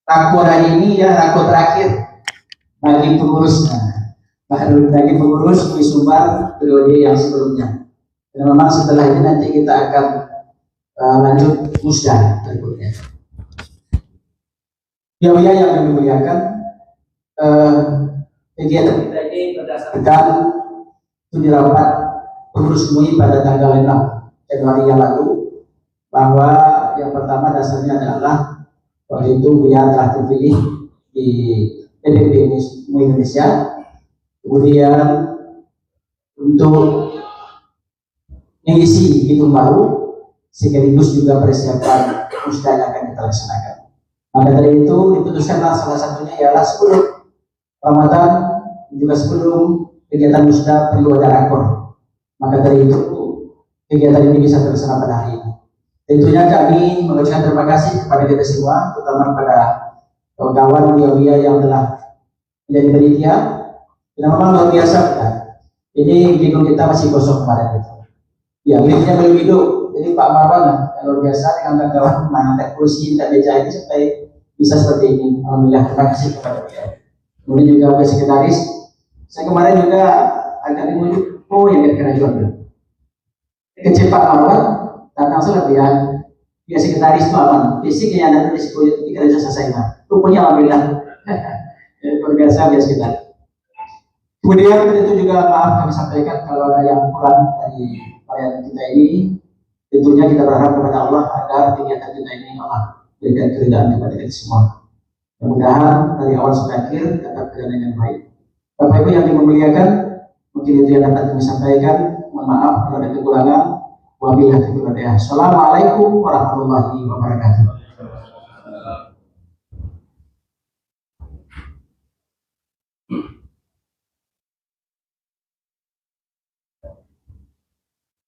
rakor hari ini ya rakor terakhir bagi pengurusnya, baru bagi pengurus Sumbar periode yang sebelumnya. Dan memang setelah ini nanti kita akan lanjut musda berikutnya. Biaya yang dimuliakan, kegiatan kita ini berdasarkan studi rapat pengurus MUI pada tanggal 6 Januari yang lalu, bahwa yang pertama dasarnya adalah bahwa itu Buya telah terpilih di DPP MUI Indonesia. Kemudian untuk mengisi hitung baru sekaligus juga persiapan musda yang akan kita laksanakan. Maka dari itu diputuskanlah salah satunya ialah sebelum Ramadan juga sebelum kegiatan musda perlu ada rakor. Maka dari itu kegiatan ini bisa terlaksana pada hari ini. Tentunya kami mengucapkan terima kasih kepada kita semua, terutama kepada kawan Buya yang telah menjadi panitia. Dan memang luar biasa kita. Jadi gedung kita masih kosong kemarin itu. Ya, liftnya belum hidup. Jadi Pak Marwan yang luar biasa dengan kawan mengangkat kursi dan meja ini sampai bisa seperti ini. Alhamdulillah, terima kasih kepada beliau. Kemudian juga Pak Sekretaris. Saya kemarin juga agak mengunjuk, yang kira-kira jual. Kecil Pak Marwan, datang selebihan. Dia sekretaris itu aman. Fisiknya ada di sekolah itu tidak bisa selesai. Rupanya alhamdulillah. Luar biasa biasa kita. Kemudian itu juga maaf kami sampaikan kalau ada yang kurang dari pelayanan kita ini. Tentunya kita berharap kepada Allah agar kegiatan kita ini Allah berikan keridhaan kepada kita semua. Mudah-mudahan dari awal sampai akhir dapat berjalan dengan baik. Bapak Ibu yang dimuliakan, mungkin itu yang dapat kami sampaikan. Mohon maaf kalau ada kekurangan. Wabillahi taufiq wal hidayah. Assalamualaikum warahmatullahi wabarakatuh.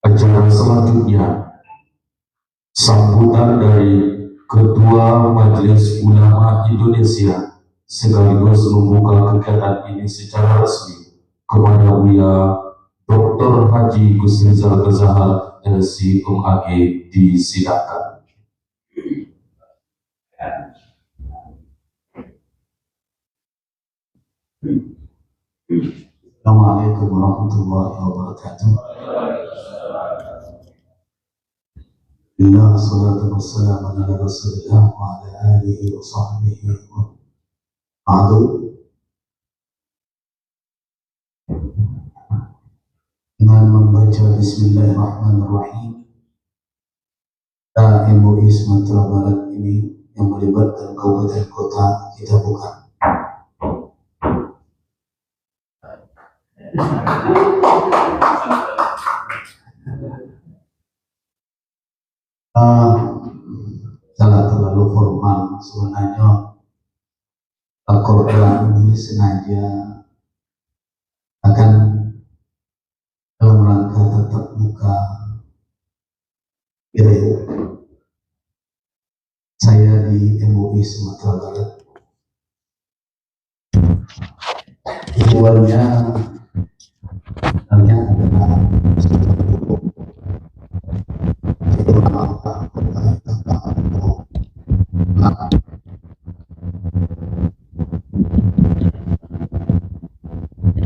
Acara selanjutnya sambutan dari Ketua Majelis Ulama Indonesia sekaligus membuka kegiatan ini secara resmi kepada Buya Dr. Haji Gus Rizal Ghazahar LC UMAG disilakan. Assalamualaikum warahmatullahi wabarakatuh. Alhamdulillah, salatu wassalamu ala rasulillah wa ala alihi wa sahbihi wa ba'du. Dengan membaca Bismillahirrahmanirrahim, MUI Sumatera Barat ini yang melibatkan kabupaten kota kita bukan. Salah terlalu formal sebenarnya. Al-Quran ini sengaja akan dalam rangka tatap muka saya di MUI Sumatera Barat. Tujuannya adalah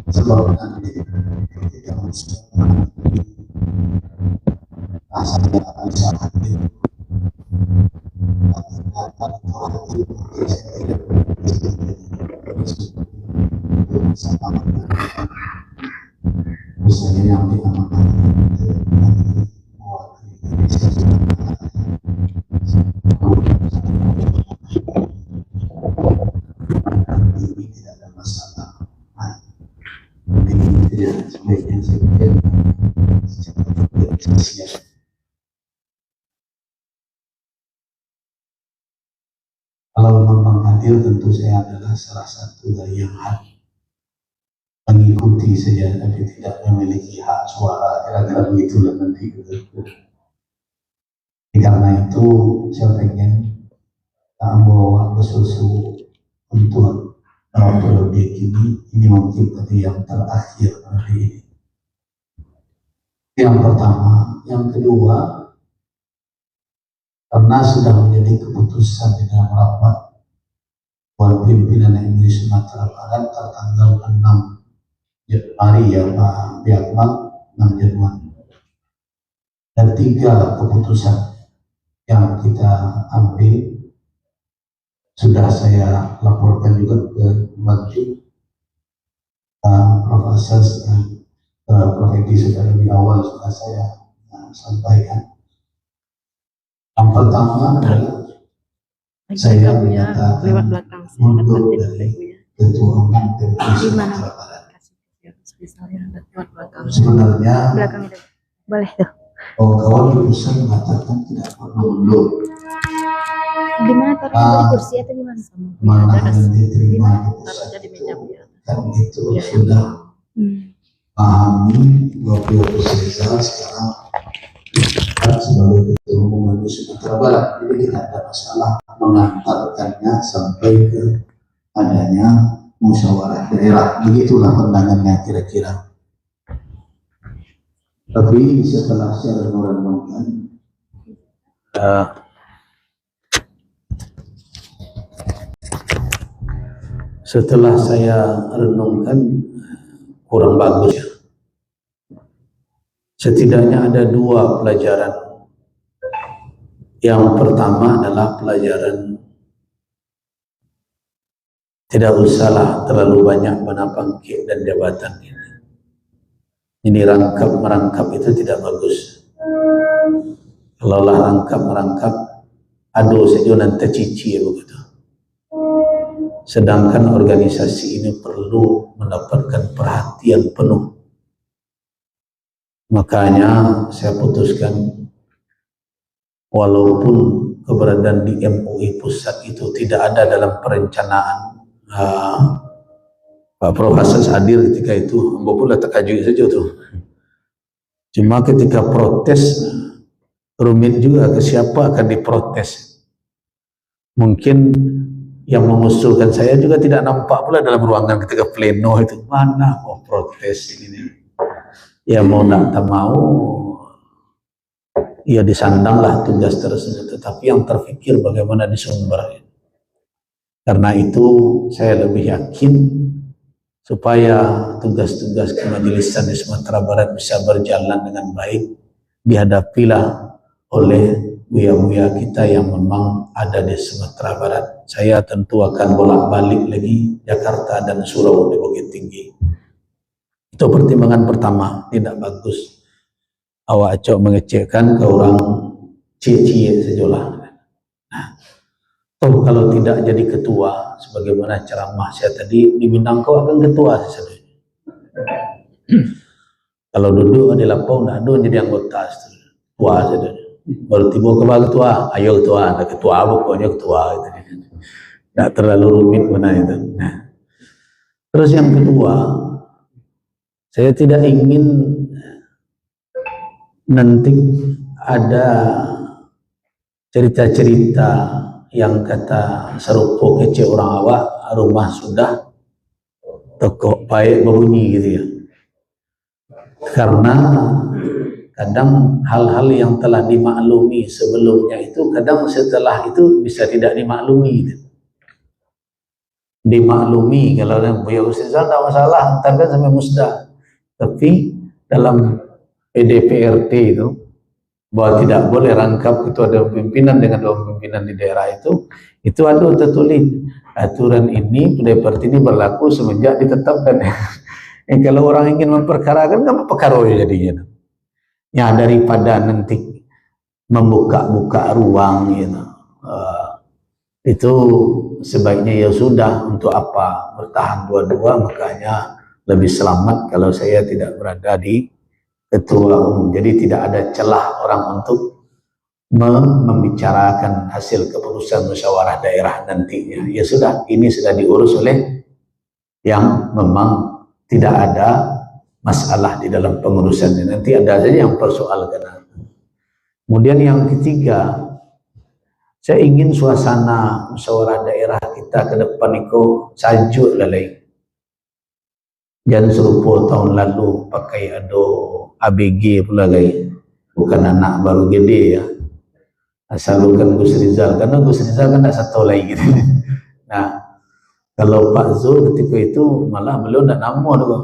sebab nanti ketika saya bisa hadir kalau memang hadir, tentu saya adalah salah satu dari yang hadir mengikuti saja, tapi tidak memiliki hak suara, kira-kira begitulah nanti. Karena itu saya pengen membawa besusu untuk periode ini mungkin tadi yang terakhir periode ini. Yang pertama, yang kedua, karena sudah menjadi keputusan di dalam rapat Dewan Pimpinan MUI Sumatera Barat tertanggal 6 Januari ya Pak Biakmal, 6 Januari. Dan 3 keputusan yang kita ambil sudah saya laporkan juga ke Menteri Prof. Asas dan Prof. Edi sudah lebih awal sudah saya sampaikan. Yang pertama adalah saya menyatakan mundur dari Ketua Umum MUI Sumatera Barat. Sebenarnya boleh tuh. kawan pusat mengatakan tidak perlu mundur. Gimana taruh di kursi atau gimana kamu? Mana yang diterima di pusat kan itu sudah pahami bahwa Prof. Rizal sekarang sebagai Ketua Umum MUI Sumatera Barat, jadi tidak ada masalah mengantarkannya sampai ke adanya musyawarah daerah. Begitulah pandangannya kira-kira. Tapi setelah saya renungkan, kurang bagus ya. Setidaknya ada 2 pelajaran. Yang pertama adalah pelajaran tidak usahlah terlalu banyak menapang kek dan jabatan ini. Ini merangkap itu tidak bagus. Kalaulah merangkap, aduh saja nanti cici begitu. Sedangkan organisasi ini perlu mendapatkan perhatian penuh. Makanya saya putuskan, walaupun keberadaan di MUI pusat itu tidak ada dalam perencanaan Pak Prof. Hasan hadir ketika itu, pula terkajut saja tuh. Cuma ketika protes, rumit juga ke siapa akan diprotes. Mungkin yang mengusulkan saya juga tidak nampak pula dalam ruangan ketika pleno itu. Mana mau protes ini? Ya mau tak mau, ya disandanglah tugas tersebut. Tetapi yang terfikir bagaimana disumber. Karena itu saya lebih yakin supaya tugas-tugas kemajelisan di Sumatera Barat bisa berjalan dengan baik, dihadapilah oleh buya-buya kita yang memang ada di Sumatera Barat. Saya tentu akan bolak-balik lagi Jakarta dan Surau di Bukit Tinggi. Itu pertimbangan pertama, tidak bagus awak acok mengecekkan ke orang cie-cie sejolah. Kalau tidak jadi ketua, sebagaimana ceramah saya tadi, diminang kau akan ketua sesuatu. Kalau duduk di lapau, nak duduk jadi anggota ketua saja. Baru tiba ke ketua, ayo ketua, ada ketua pokoknya ketua. Tidak terlalu rumit mana itu. Nah. Terus yang kedua, saya tidak ingin nanti ada cerita-cerita yang kata serupo kece orang awak, rumah sudah tokok baik berbunyi gitu ya. Karena kadang hal-hal yang telah dimaklumi sebelumnya itu kadang setelah itu bisa tidak dimaklumi gitu. Dimaklumi kalau ya Ustaz tak masalah, hantarkan sampai musda. Tapi dalam PDPRT itu bahwa tidak boleh rangkap ketua dewan pimpinan dengan dewan pimpinan di daerah itu ada tertulis aturan ini PDPRT ini berlaku semenjak ditetapkan. Kalau orang ingin memperkarakan kan perkara jadinya. Ya daripada nanti membuka-buka ruang gitu. Itu sebaiknya ya sudah, untuk apa bertahan dua-dua, makanya lebih selamat kalau saya tidak berada di ketua umum. Jadi tidak ada celah orang untuk membicarakan hasil keputusan musyawarah daerah nantinya. Ya sudah, ini sudah diurus oleh yang memang tidak ada masalah di dalam pengurusannya. Nanti ada saja yang persoalkan. Kemudian yang ketiga, saya ingin suasana musyawarah daerah kita ke depan itu sajuk lalai. Jangan serupa tahun lalu pakai ABG pula lagi. Bukan anak baru gede ya. asal bukan Gus Rizal, karena Gus Rizal kan tidak satu lagi gitu. Nah, kalau Pak Zul ketika itu malah beliau tidak nama dulu.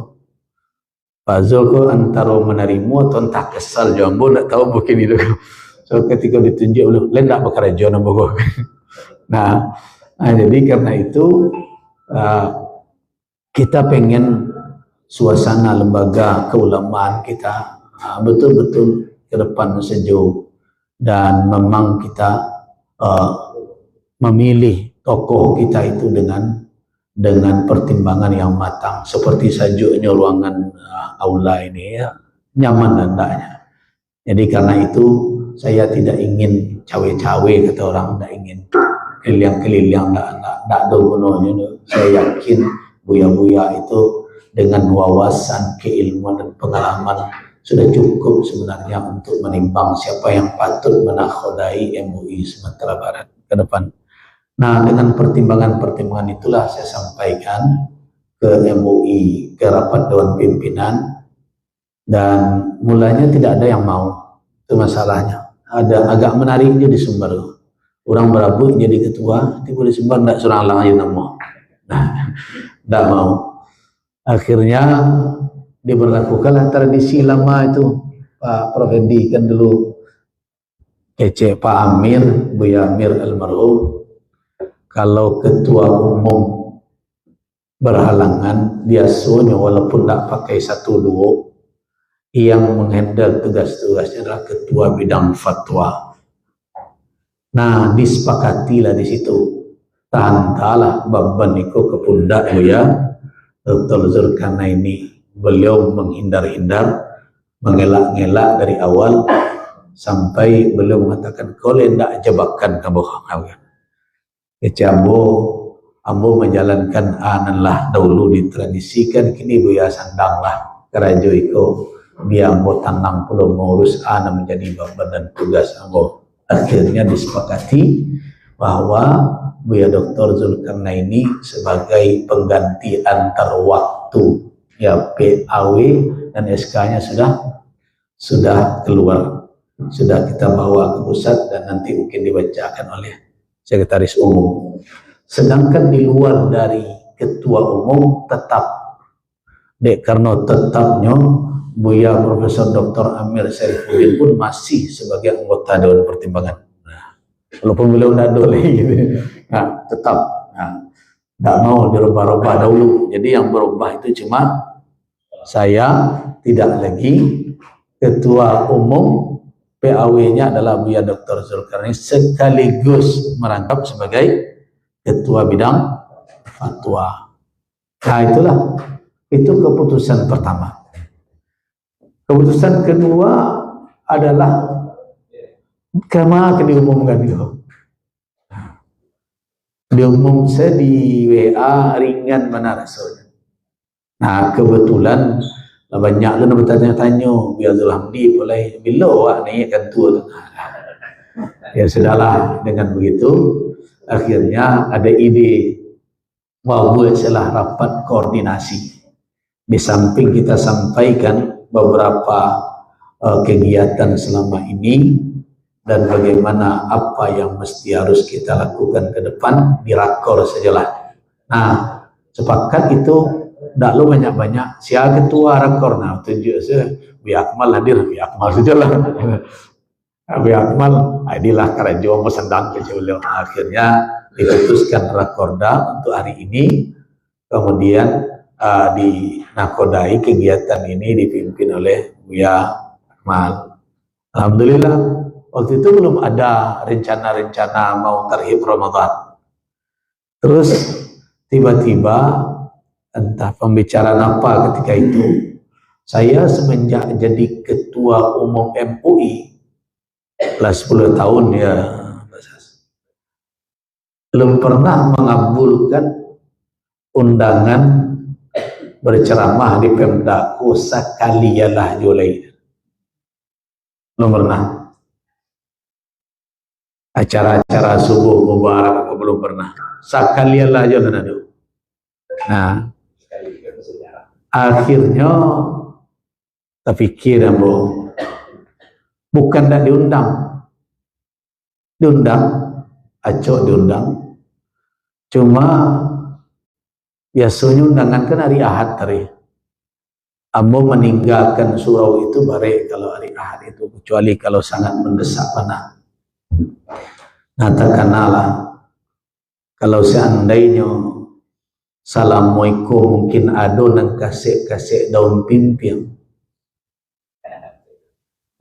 Pak Zul kok antara menerima atau entah kesal jambu tidak tahu mungkin itu. So ketika ditunjuk beliau, lain tidak bekerja nama gue. Nah, jadi karena itu kita pengen suasana lembaga keulamaan kita betul-betul ke depan sejuk, dan memang kita memilih tokoh kita itu dengan pertimbangan yang matang, seperti sajuknya ruangan aula ini ya, nyaman dan tidaknya. Jadi karena itu saya tidak ingin cawe-cawe, kata orang, tidak ingin keliling-keliling, tidak ada gunanya. Saya yakin buya-buya itu dengan wawasan, keilmuan dan pengalaman sudah cukup sebenarnya untuk menimbang siapa yang patut menakhodai MUI Sumatera Barat ke depan. Nah, dengan pertimbangan-pertimbangan itulah saya sampaikan ke MUI, ke rapat Dewan Pimpinan, dan mulanya tidak ada yang mau. Itu masalahnya. Ada agak menariknya di Sumber. Orang berabuk jadi ketua, tiba di Sumber tidak seorang lang aja nama. Nah, tidak mau. Akhirnya diberlakukan tradisi lama itu. Pak Prof. Edi kan dulu kece Pak Amir, Buya Amir almarhum, kalau ketua umum berhalangan, dia suruhnya walaupun tidak pakai 1-2, yang menghandle tugas-tugasnya adalah ketua bidang fatwa. Nah, disepakatilah di situ. Tahanlah beban itu ke pundak ya Dr. Zulkarnaini. Beliau menghindar-hindar, mengelak-ngelak dari awal sampai beliau mengatakan, kalau tidak jebakan kamu. Ambo menjalankan ananlah dahulu ditradisikan, kini buya sandanglah kerajo iko biar ambo tanang pulau mengurus anak menjadi beban dan tugas ambo. Akhirnya disepakati bahwa Buya Dr. Zulkarnaini sebagai pengganti antar waktu ya, PAW dan SK-nya sudah keluar, sudah kita bawa ke pusat dan nanti mungkin dibacakan oleh Sekretaris Umum. Sedangkan di luar dari Ketua Umum tetap, karena tetapnya Buya Profesor Dr. Amir Syarifuddin pun masih sebagai anggota Dewan Pertimbangan. Nah, walaupun beliau tidak boleh gitu, nah, tetap tidak mau dirubah-rubah dahulu. Jadi yang berubah itu cuma saya tidak lagi Ketua Umum, PAW-nya adalah Buya Dr. Zulkarnaini sekaligus merangkap sebagai Ketua Bidang Fatwa. Nah, itu keputusan pertama. Keputusan kedua adalah kema diumumkan itu. Diumum saya di WA ringan mana rasanya. Nah, kebetulan banyak lu bertanya-tanya, biar Zulhamdi boleh bila awak ni akan tua. Ya sudahlah, dengan begitu akhirnya ada ide bahwa buatlah rapat koordinasi. Di samping kita sampaikan beberapa kegiatan selama ini dan bagaimana apa yang mesti harus kita lakukan ke depan, dirakor sajalah. Nah, sepakat itu tidak lo banyak-banyak. Siapa ketua rakor? Nah, tunjuk saya, Bi Akmal hadir, Bi Akmal sajalah. Bi Akmal, inilah kerajaan sendang kecil. Akhirnya diputuskan rakorda untuk hari ini, kemudian dinakodai kegiatan ini dipimpin oleh Buya Akmal. Alhamdulillah, waktu itu belum ada rencana-rencana mau tarhib Ramadan. Terus tiba-tiba entah pembicaraan apa ketika itu, saya semenjak jadi Ketua Umum MUI setelah 10 tahun ya, belum pernah mengabulkan undangan berceramah di Pemdaku sekalialah Julai. Belum pernah. Acara-acara subuh mubarak aku belum pernah. Sekalialah Julai. Nah, akhirnya terpikir, bukan tak diundang. diundang, acok diundang. Cuma biasanya undangan kan hari Ahad tadi. Ambo meninggalkan surau itu bare kalau hari Ahad itu, kecuali kalau sangat mendesak panah. Nah, terkenalah kalau seandainya Assalamualaikum mungkin ada nang kasih daun pimpiang.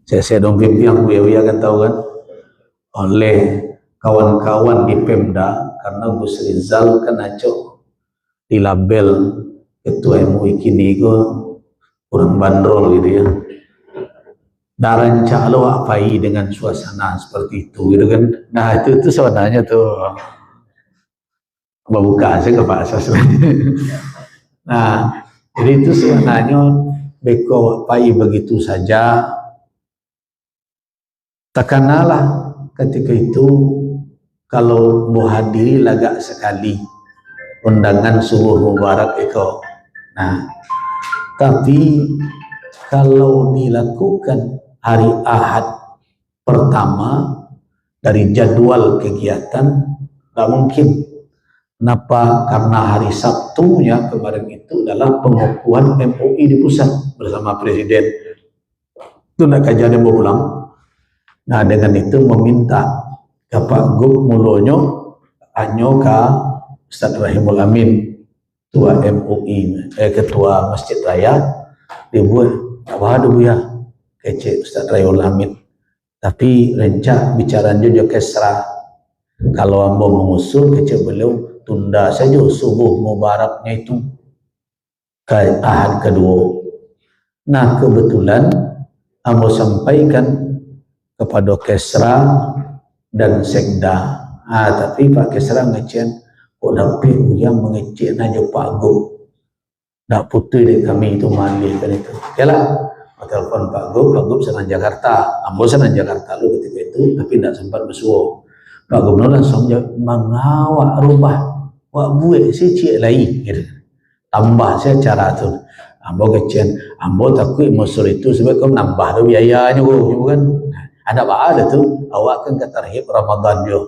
Saya daun pimpiang buaya kan tahu kan, oleh kawan-kawan di Pemda, karena Gus Rizal kan acok di label ketua MUI kini ko kurang bandrol gitu ya. Daran calo apai dengan suasana seperti itu gitu kan. Nah itu sebenarnya tuh buka saya ke Pak Asas. Nah jadi itu sebenarnya beko apai begitu saja. Takanalah ketika itu kalau mau hadiri lagak sekali undangan subuh mubarak itu. Nah tapi kalau dilakukan hari Ahad pertama dari jadwal kegiatan, tidak mungkin. Kenapa? Karena hari Sabtunya kemarin itu adalah pengukuhan MUI di pusat bersama Presiden. Itu nak kajian yang mau pulang. Nah dengan itu meminta ke Pak Gub Mulonyo, Anyo ke Ustaz Rahimul Amin, Ketua MUI, Ketua Masjid Raya, dibuat apa dulu ya, kece Ustaz Rahimul Amin. Tapi rencana bicaranya juga kesra. Kalau ambo mengusul kece beliau tunda saja subuh mubaraknya itu ke Ahad kedua. Nah kebetulan ambo sampaikan kepada Kesra dan Sekda. Tapi Pak Kesra ngecen, kok dapat yang mengecek aja Pak Gub. Tak putih deh kami itu mandi kan itu. Yalah, telepon Pak Gub senang Jakarta. Ambo senang Jakarta lu ketika itu, tapi tidak sempat bersuara. Pak Gub langsung mengawak rumah. Wak buat si cik lain gitu. Tambah saya cara tu. Ambo kecen, ambo takut musul itu sebab kau nambah tu biayanya kan. Ada apa ada tu? Awak kan ketarhib Ramadan jo.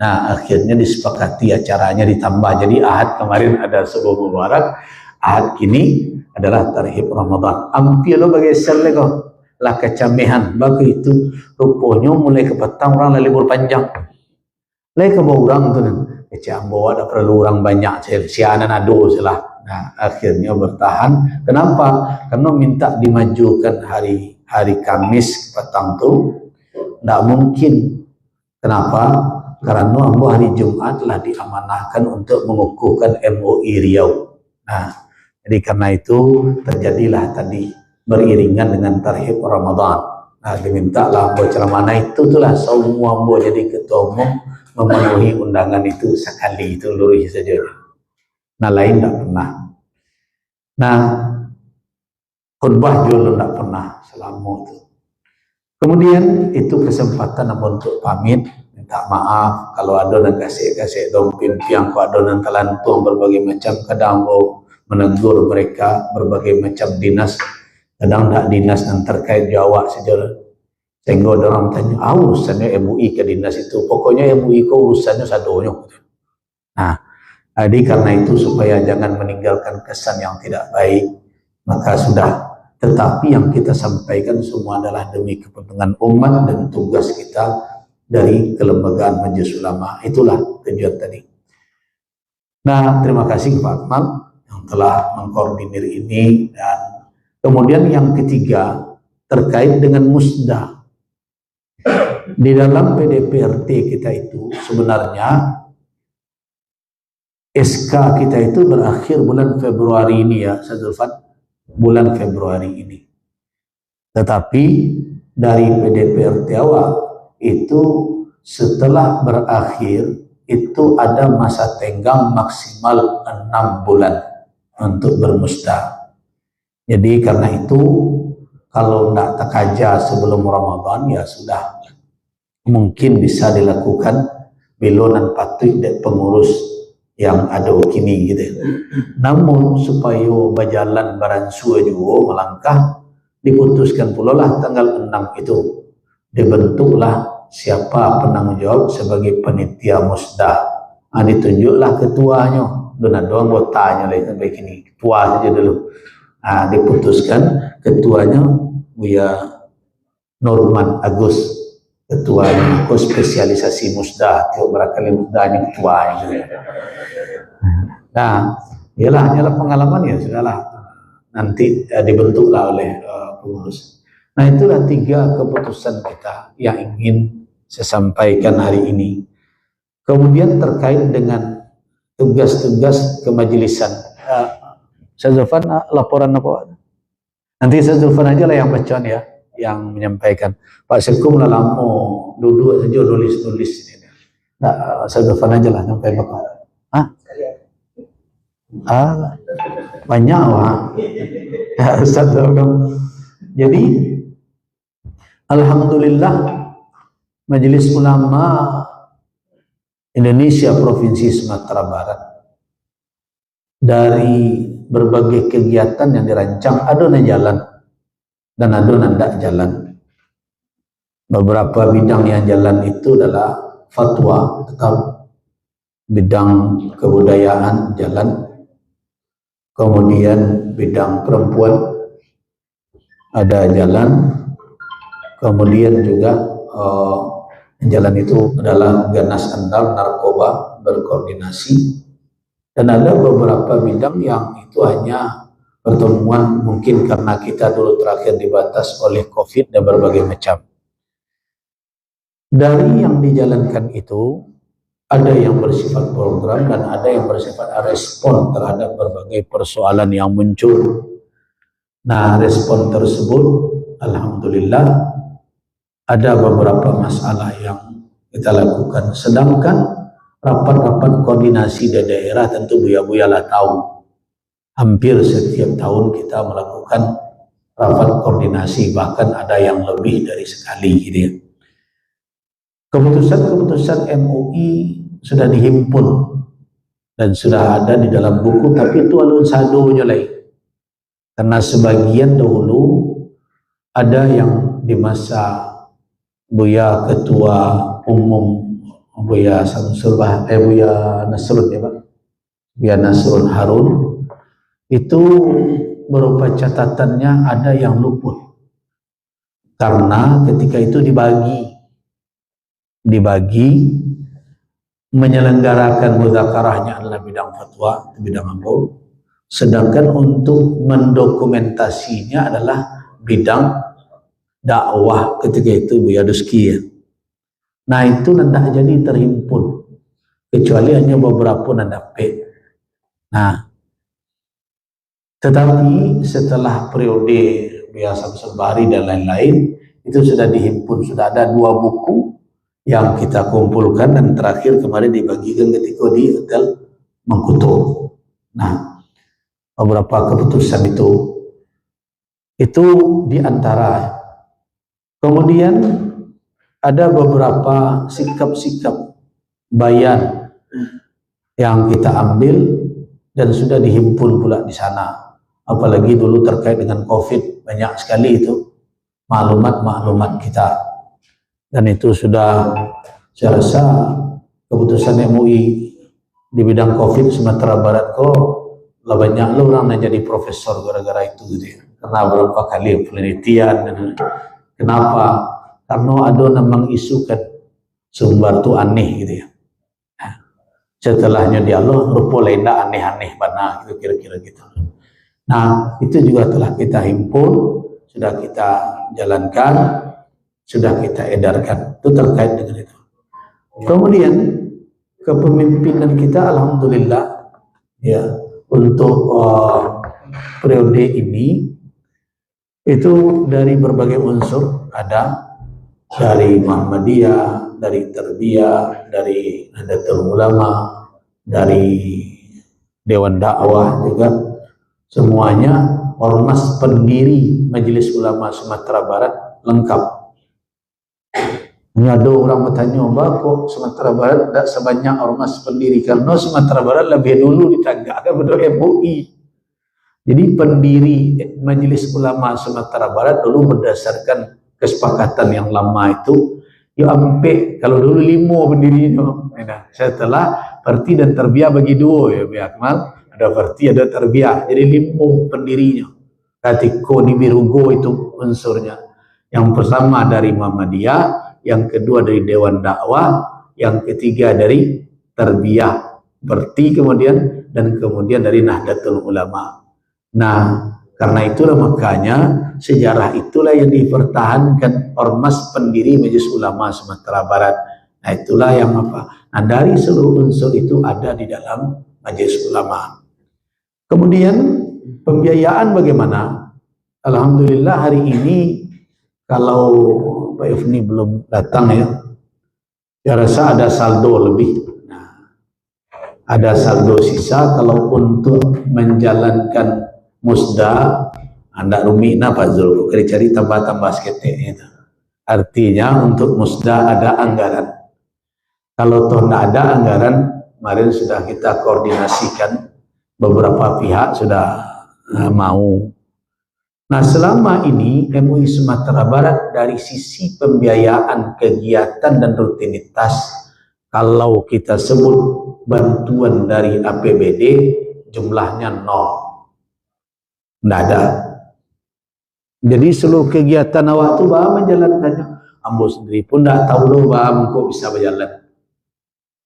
Nah akhirnya disepakati acaranya ditambah. Jadi Ahad kemarin ada subuh mubarak. Ahad kini adalah tarhib Ramadan. Ampil lo bagi sel kau. Lah kecamehan bagi itu rupanya mulai ke petang orang libur panjang. Lai ke bawah orang tu kan. Kecam bawa ada perlu orang banyak. Sianan ado selah. Nah akhirnya bertahan. Kenapa? Karena minta dimajukan hari Kamis petang tu. Tidak mungkin. Kenapa? Karena ambo hari Jumat telah diamanahkan untuk mengukuhkan MUI Riau. Nah, jadi karena itu terjadilah tadi beriringan dengan tarhib Ramadan. Nah, dimintalah ambo ceramah itu itulah semua ambo jadi ketua umum memenuhi undangan itu sekali itu lurus saja. Nah, lain tidak pernah. Nah, khutbah juga tidak pernah selama itu. Kemudian itu kesempatan untuk pamit, minta maaf kalau ada yang kasih dong pimpiang, kalau ada yang telantung berbagai macam, kadang menegur mereka berbagai macam dinas, kadang tak dinas yang terkait Jawa saja. Sehingga orang tanya, urusannya MUI ke dinas itu, pokoknya MUI ke urusannya sadonya. Nah, jadi karena itu supaya jangan meninggalkan kesan yang tidak baik, maka sudah. Tetapi yang kita sampaikan semua adalah demi kepentingan umat dan tugas kita dari kelembagaan Majelis Ulama. Itulah tujuan tadi. Nah, terima kasih Pak Akmal yang telah mengkoordinir ini. Dan kemudian yang ketiga terkait dengan musda. Di dalam PDPRT kita itu sebenarnya SK kita itu berakhir bulan Februari ini ya, Sadulfat. Bulan Februari ini. Tetapi dari PDPRT awal itu setelah berakhir itu ada masa tenggang maksimal 6 bulan untuk bermusda. Jadi karena itu kalau tidak takaja sebelum Ramadan ya sudah mungkin bisa dilakukan belonan patuh dan pengurus yang ada kini gitu. Namun supaya berjalan baransua juga melangkah, diputuskan pula lah tanggal 6 itu dibentuklah siapa penanggung jawab sebagai panitia musda. Ditunjuklah ketuanya, dan ada anggotanya lain sampai kini. Ketua saja dulu. Diputuskan ketuanya Buya Norman Agus, ketuanya aku spesialisasi musda, tiap barangkali musdanya ketuanya. Nah, hanyalah pengalaman ya sudahlah. Nanti dibentuklah oleh pengurus. Nah, itulah 3 keputusan kita yang ingin saya sampaikan hari ini. Kemudian terkait dengan tugas-tugas kemajelisan. Saya Zulfan, laporan apa? Nanti saya Zulfan aja lah yang baca ya, yang menyampaikan. Pak Sekum lah lama duduk saja nulis ini. Nah, saya Zulfan aja lah sampai Bapak. Banyak wah. Ya, Ustaz Zulfan. Jadi alhamdulillah Majelis Ulama Indonesia Provinsi Sumatera Barat dari berbagai kegiatan yang dirancang ada yang jalan dan ada yang tidak jalan. Beberapa bidang yang jalan itu adalah fatwa, tetap bidang kebudayaan jalan, kemudian bidang perempuan ada jalan, kemudian juga jalan itu adalah ganas andal narkoba berkoordinasi, dan ada beberapa bidang yang itu hanya pertemuan mungkin karena kita dulu terakhir dibatas oleh COVID dan berbagai macam. Dari yang dijalankan itu ada yang bersifat program dan ada yang bersifat respon terhadap berbagai persoalan yang muncul. Nah, respon tersebut alhamdulillah ada beberapa masalah yang kita lakukan. Sedangkan rapat-rapat koordinasi di daerah tentu Buya lah tahu. Hampir setiap tahun kita melakukan rapat koordinasi, bahkan ada yang lebih dari sekali gitu ya. Keputusan-keputusan MUI sudah dihimpun dan sudah ada di dalam buku, tapi itu alun sadonya lain. Karena sebagian dahulu ada yang di masa Buya Ketua Umum Buya Samsul Buya Nasrun ya Pak, Buya Nasrun Harun, itu berupa catatannya ada yang luput karena ketika itu dibagi menyelenggarakan mudzakarahnya adalah bidang fatwa, bidang ambo, sedangkan untuk mendokumentasinya adalah bidang dakwah ketika itu Buya Duski ya. Nah itu tidak jadi terhimpun kecuali hanya beberapa nandape. Nah tetapi setelah periode Buya Samsul Bahri dan lain-lain itu sudah dihimpun, sudah ada 2 buku yang kita kumpulkan dan terakhir kemarin dibagikan ketika di Hotel Mengkutu. Nah beberapa keputusan itu diantara. Kemudian ada beberapa sikap-sikap bayan yang kita ambil dan sudah dihimpun pula di sana. Apalagi dulu terkait dengan COVID banyak sekali itu maklumat-maklumat kita. Dan itu sudah saya rasa keputusan MUI di bidang COVID Sumatera Barat kok lah banyak orang yang jadi profesor gara-gara itu gitu ya. Karena berapa kali penelitian dan kenapa? Karena ada yang mengisukan sumber itu aneh gitu ya. Nah, setelahnya dialog rupa lain aneh-aneh mana gitu kira-kira gitu. Nah itu juga telah kita himpun, sudah kita jalankan, sudah kita edarkan. Itu terkait dengan itu. Kemudian kepemimpinan kita alhamdulillah ya untuk periode ini itu dari berbagai unsur, ada dari Muhammadiyah, dari Tarbiyah, dari Nahdlatul Ulama, dari Dewan Dakwah juga, semuanya ormas pendiri Majelis Ulama Sumatera Barat lengkap. Ini ada orang bertanya, kok Sumatera Barat tidak sebanyak ormas pendiri? Karena Sumatera Barat lebih dulu ditanggapkan pada MUI. Jadi pendiri Majelis Ulama Sumatera Barat dulu berdasarkan kesepakatan yang lama itu yuk ampe kalau dulu 5 pendirinya. Nah, setelah parti dan terbiah bagi 2 ya Pak Akmal, ada parti ada terbiah, jadi 5 pendirinya. Katiko di Birugo itu unsurnya. Yang pertama dari Muhammadiyah, yang kedua dari Dewan Dakwah, yang ketiga dari terbiah parti kemudian, dan kemudian dari Nahdlatul Ulama. Nah, karena itulah makanya sejarah itulah yang dipertahankan ormas pendiri Majelis Ulama Sumatera Barat. Nah, itulah yang apa? Nah, dari seluruh unsur itu ada di dalam Majelis Ulama. Kemudian pembiayaan bagaimana? Alhamdulillah hari ini kalau Pak Yufni belum datang ya, saya rasa ada saldo lebih. Nah, ada saldo sisa kalau untuk menjalankan musda, anda rumina Pak Zul, cari tambah-tambah seketik itu. Artinya untuk musda ada anggaran. Kalau toh tidak ada anggaran, kemarin sudah kita koordinasikan, beberapa pihak sudah mau. Nah, selama ini MUI Sumatera Barat dari sisi pembiayaan kegiatan dan rutinitas, kalau kita sebut bantuan dari APBD jumlahnya 0. Tidak ada. Jadi seluruh kegiatan awak itu bah menjalankannya. Ambo sendiri pun tidak tahu loh bah kok bisa berjalan.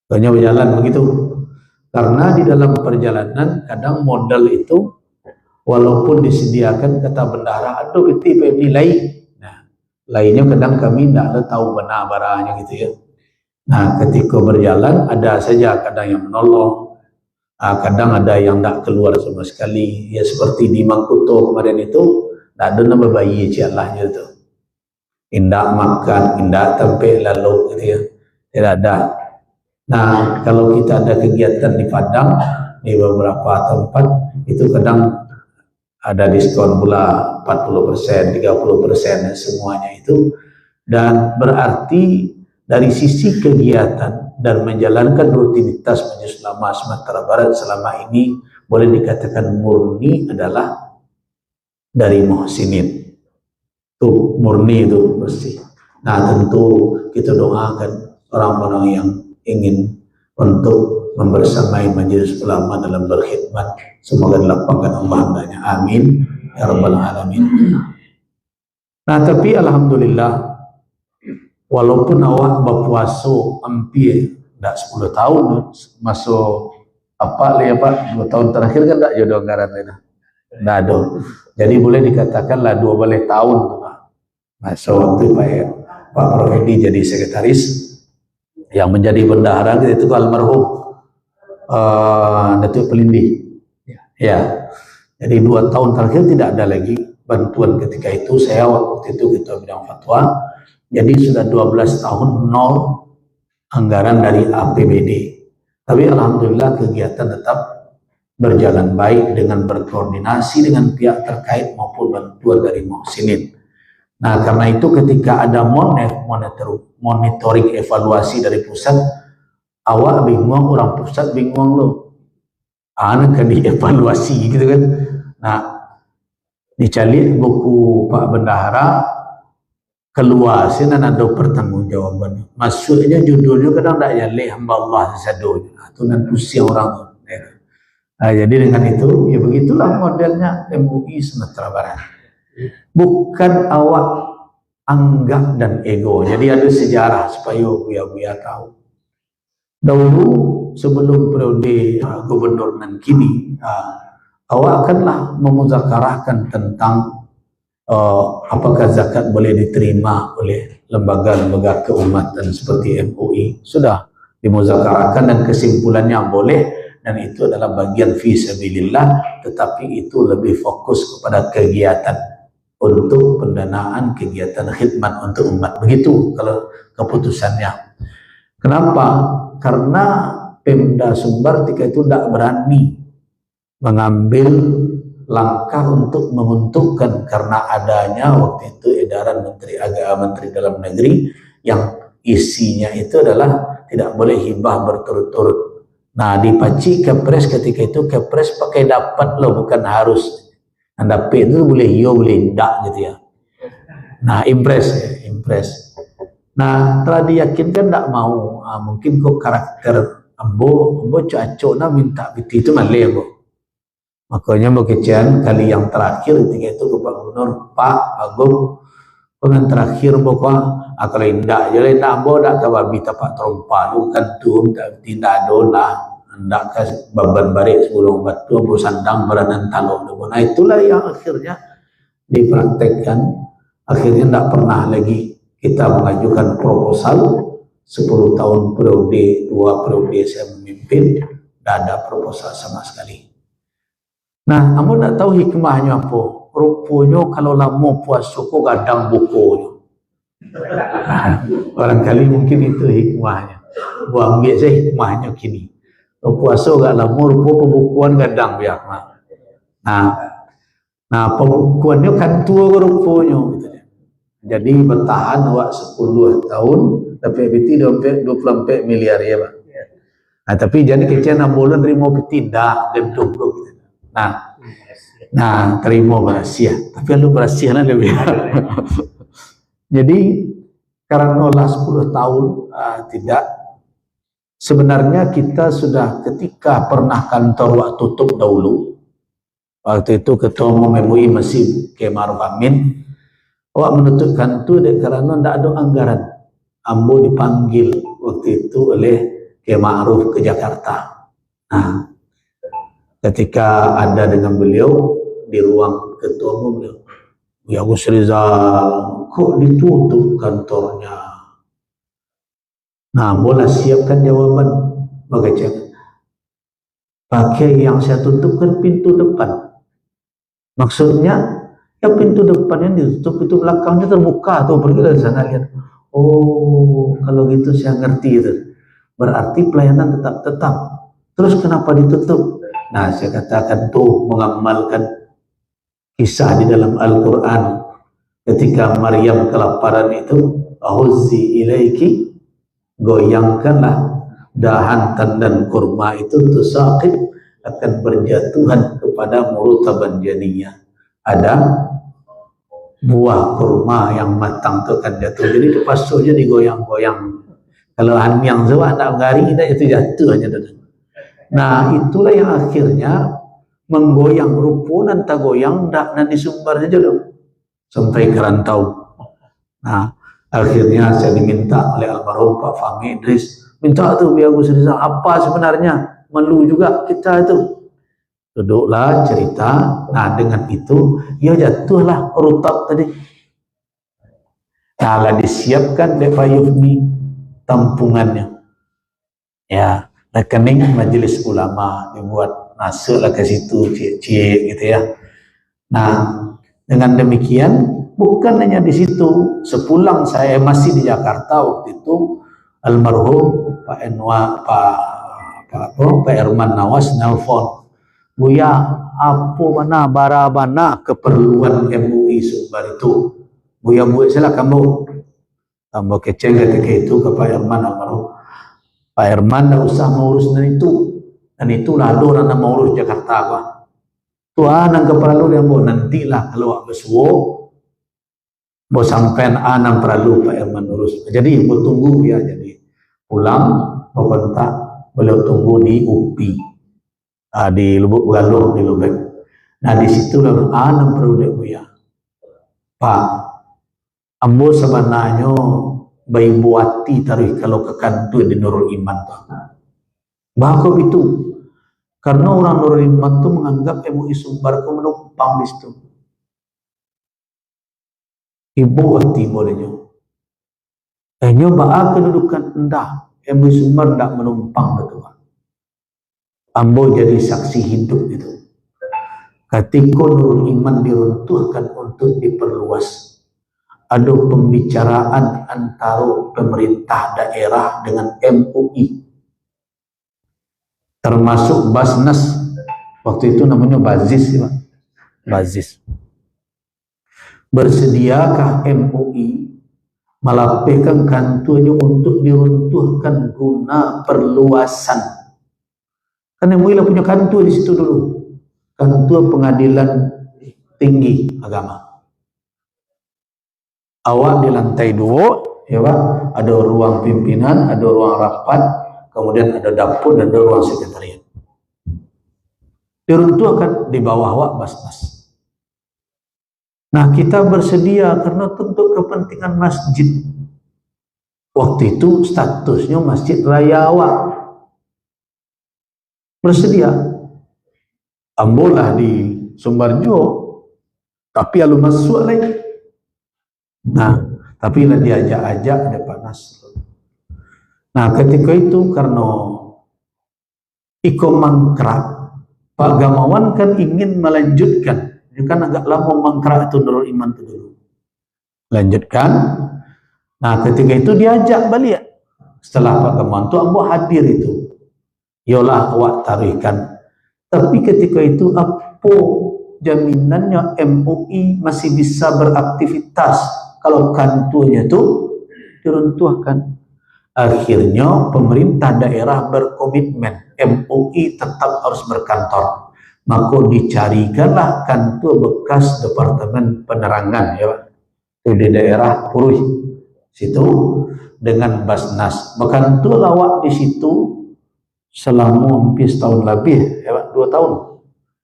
Hanya berjalan begitu. Karena di dalam perjalanan kadang modal itu walaupun disediakan kata bendahara, aduh itu nilai. Nah, lainnya kadang kami tidak tahu benar barangnya gitu ya. Nah, ketika berjalan ada saja kadang yang menolong. Kadang ada yang tak keluar sama sekali, ya seperti di Mangkuto kemarin itu, tak ada nama bayi cialahnya itu, indah makan, indah tempe lalu gitu ya, tidak ada. Nah, kalau kita ada kegiatan di Padang, di beberapa tempat, itu kadang ada diskon pula 40%, 30% semuanya itu, dan berarti dari sisi kegiatan dan menjalankan rutinitas Majelis Ulama Sumatera Barat selama ini boleh dikatakan murni adalah dari muhsinin. Tuh murni itu bersih. Nah, tentu kita doakan orang-orang yang ingin untuk membersamai Majelis Ulama dalam berkhidmat, semoga dilapangkan Allah hendaknya. Amin ya rabbal alamin. Nah, tapi alhamdulillah walaupun awak berpuasa hampir tidak 10 tahun, masuk apa ya Pak, 2 tahun terakhir kan tidak jodoh anggaran itu, tidak ada. Jadi boleh dikatakanlah 2 tahun Pak. Masuk waktu Pak Prof Edi jadi sekretaris, yang menjadi bendahara itu almarhum Datuk Pelindi. Ya, jadi 2 tahun terakhir tidak ada lagi bantuan ketika itu. Saya waktu itu ketua bidang fatwa. Jadi sudah 12 tahun 0 anggaran dari APBD. Tapi alhamdulillah kegiatan tetap berjalan baik dengan berkoordinasi dengan pihak terkait maupun bantuan dari muhsinin. Nah, karena itu ketika ada monitoring evaluasi dari pusat, awak bingung, orang pusat bingung loh. Anak kan dievaluasi gitu kan. Nah, dicari buku Pak Bendahara, keluar sini ada pertanggungjawaban. Maksudnya judulnya kadang tak yaleh hamba Allah sesadonya. Itu nanti usia orang tu. Nah, jadi dengan itu, ya begitulah modelnya MUI Sumatera Barat. Bukan awak anggap dan ego. Jadi ada sejarah supaya buya-buya tahu. Dahulu sebelum periode gubernur dan kini, awak akanlah memuzakarahkan tentang apakah zakat boleh diterima oleh lembaga-lembaga keumatan seperti MUI. Sudah dimuzakarahkan dan kesimpulannya boleh, dan itu adalah bagian fi sabilillah, tetapi itu lebih fokus kepada kegiatan untuk pendanaan kegiatan khidmat untuk umat. Begitu kalau keputusannya. Kenapa? Karena Pemda Sumbar ketika itu tidak berani mengambil langkah untuk menguntungkan, karena adanya waktu itu edaran Menteri Agama, Menteri Dalam Negeri yang isinya itu adalah tidak boleh hibah berturut-turut. Nah, dipaci Kepres ketika itu, Kepres pakai dapat loh, bukan harus. Anda itu boleh iya boleh tidak gitu ya. Nah, impres ya, impres. Nah, telah diyakinkan tidak mau. Mungkin kok karakter ambo cocok nak minta biti itu malih ambo. Makanya mau kecian kali yang terakhir ketika itu ke Pak Gubernur, Pak Agung, pengen terakhir pokok kalau indah jadi nak ambo nak ke babi tapak trompa lu kan tuh tidak dolah hendak ke baban barik sebelum batu ambo sandang beranan talong. Nah itulah yang akhirnya dipraktekkan. Akhirnya tidak pernah lagi kita mengajukan proposal 10 tahun periode 2 periode saya memimpin, tidak ada proposal sama sekali. Nah, kamu tidak tahu hikmahnya apa? Rupanya kalau lama puasa kok gadang bukunya. Barangkali mungkin itu hikmahnya. Buang biasa hikmahnya kini. Kalau puasa gak lama, rupa pembukuan gadang biar. Nah, pembukuannya kan tua rupanya. Jadi bertahan awak 10 tahun, tapi peti 24 miliar ya Pak. Nah, tapi jadi kecil 6 bulan terima peti dah gedung gitu. Nah, terima berhasil. Tapi lu berhasil lebih. Jadi karena 10 tahun tidak. Sebenarnya kita sudah ketika pernah kantor waktu tutup dahulu. Waktu itu ketua umum MUI masih Kiai Ma'ruf Amin. Awak menutup kantor karena tidak ada anggaran. Ambo dipanggil waktu itu oleh Kiai Ma'ruf ke Jakarta. Nah, ketika ada dengan beliau di ruang ketua umum beliau, ya Gus Rizal, kok ditutup kantornya? Nah, boleh siapkan jawaban bagaimana? Pakai yang saya tutup kan pintu depan. Maksudnya, ya pintu depannya ditutup, pintu belakangnya terbuka tuh, pergi dari sana lihat. Oh, kalau gitu saya ngerti itu. Berarti pelayanan tetap. Terus kenapa ditutup? Nah, saya katakan tuh mengamalkan kisah di dalam Al-Quran ketika Maryam kelaparan itu, ahuzzi ilaiki, goyangkanlah dahan tandan kurma itu tusaqib akan berjatuhan kepada murutaban janiyah. Ada buah kurma yang matang itu akan jatuh. Jadi dipasuhnya digoyang-goyang. Kalau yang sewa tak gari itu jatuh hanya. Nah, itulah yang akhirnya menggoyang rupo dan tak goyang dan disumbarnya jodoh sampai kerantau. Nah, akhirnya saya diminta oleh almarhum Pak Fahmi Idris, minta tuh biar Gus Rizal apa sebenarnya, malu juga kita itu. Duduklah cerita. Nah, dengan itu ya jatuhlah rutab tadi. Nah, disiapkan oleh Pak Yufni tampungannya. Ya, rekening majelis ulama dibuat, masuklah ke situ cie gitu ya. Nah, dengan demikian bukan hanya di situ. Sepulang saya masih di Jakarta waktu itu, almarhum Pak Herman Nawas nelfon, Buya, apa mana barabana keperluan MUI Sumbar itu? Buya salah kamu kecil ketika itu ke Pak Herman almarhum. Pak Herman tidak usah mengurus dan itu lalu orang mau urus Jakarta apa? Tuhan yang keperlu dia mau nantilah kalau beswo mau sampai anam perlu Pak Herman urus. Jadi mau tunggu ya, jadi pulang mau kontak beliau tunggu di UPI di Lubuk Galuh di Lubek. Nah di situ lalu anam perlu dia Pak ambo sebenarnya bayi buati taruh kalau ke kantor di Nurul Iman Pak. Bahkan itu karena orang Nurul Iman itu menganggap MUI Sumbar itu menumpang di situ. Ibu hati bolehnya. Nyoba kedudukan endah MUI Sumbar tidak menumpang betul. Ambo jadi saksi hidup itu. Ketika Nurul Iman diruntuhkan untuk diperluas, ada pembicaraan antara pemerintah daerah dengan MUI, termasuk Basnas waktu itu namanya Bazis, Bazis. Bersediakah MUI melaporkan kantornya untuk diruntuhkan guna perluasan? Kan MUI lah punya kantor di situ dulu, kantor Pengadilan Tinggi Agama. Awak di lantai 2, ya Pak, ada ruang pimpinan, ada ruang rapat, kemudian ada dapur dan ada ruang sekretariat. Diruntuhkan di bawah Wak Basnas. Nah, kita bersedia karena untuk kepentingan masjid. Waktu itu statusnya Masjid Raya Wak. Bersedia. Ambolah di Sumbarjo, tapi alu masuk lagi. Nah, tapi lah diajak-ajak ada Pak Nasrul. Nah, ketika itu karena iko mangkrak, Pak Gamawan kan ingin melanjutkan. Dia kan agak lama mangkrak itu Nurul Iman itu dulu. Lanjutkan. Nah, ketika itu diajak balik. Setelah Pak Gamawan itu ambo hadir itu. Yolah awak tarikan. Tapi ketika itu apa jaminannya MUI masih bisa beraktivitas kalau kantornya itu diruntuhkan. Akhirnya pemerintah daerah berkomitmen MUI tetap harus berkantor. Maka dicarikanlah kantor bekas Departemen Penerangan ya Pak. Itu di daerah Puruh situ dengan Basnas. Berkantor lawak di situ selama hampir setahun lebih ya Pak, 2 tahun.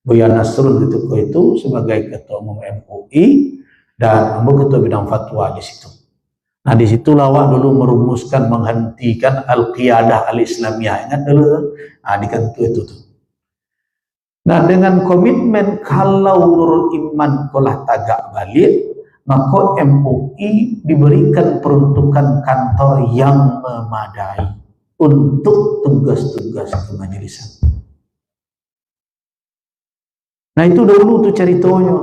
Buya Nasrul itu sebagai ketua umum MUI dan ambo ketua bidang fatwa di situ. Nah, di situ lawak dulu merumuskan menghentikan al-qiyadah al-islamiyah. Ingat dulu? Nah, di kantor itu tuh. Nah, dengan komitmen kalau Nurul Iman kolah tagak balik, maka MUI diberikan peruntukan kantor yang memadai untuk tugas-tugas kemajelisan. Nah, itu dulu tuh ceritanya.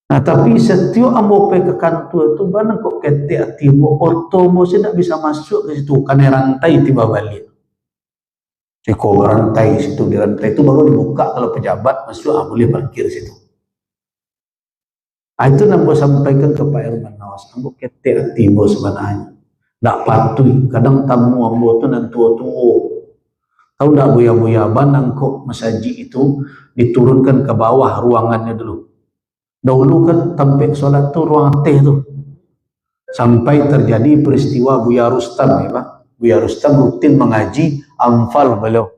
Nah, tapi setiap ambo ke kantor itu barang kok ketek tiba otomo saya tidak bisa masuk ke situ karena rantai tiba balik. Ceko rantai situ, di rantai itu baru dibuka kalau pejabat masuk boleh parkir situ. Nah, itu ambo sampaikan ke Pak Herman Nawas, ambo ketek tiba sebenarnya. Tak patuh, kadang tamu ambo tu dan tua-tua. Tahu tak buya-buya banang kok masjid itu diturunkan ke bawah ruangannya dulu. Dahulu kan tempat solat tu ruang teh tu. Sampai terjadi peristiwa Buya Rustam ya Pak. Buya Rustam rutin mengaji amfal beliau.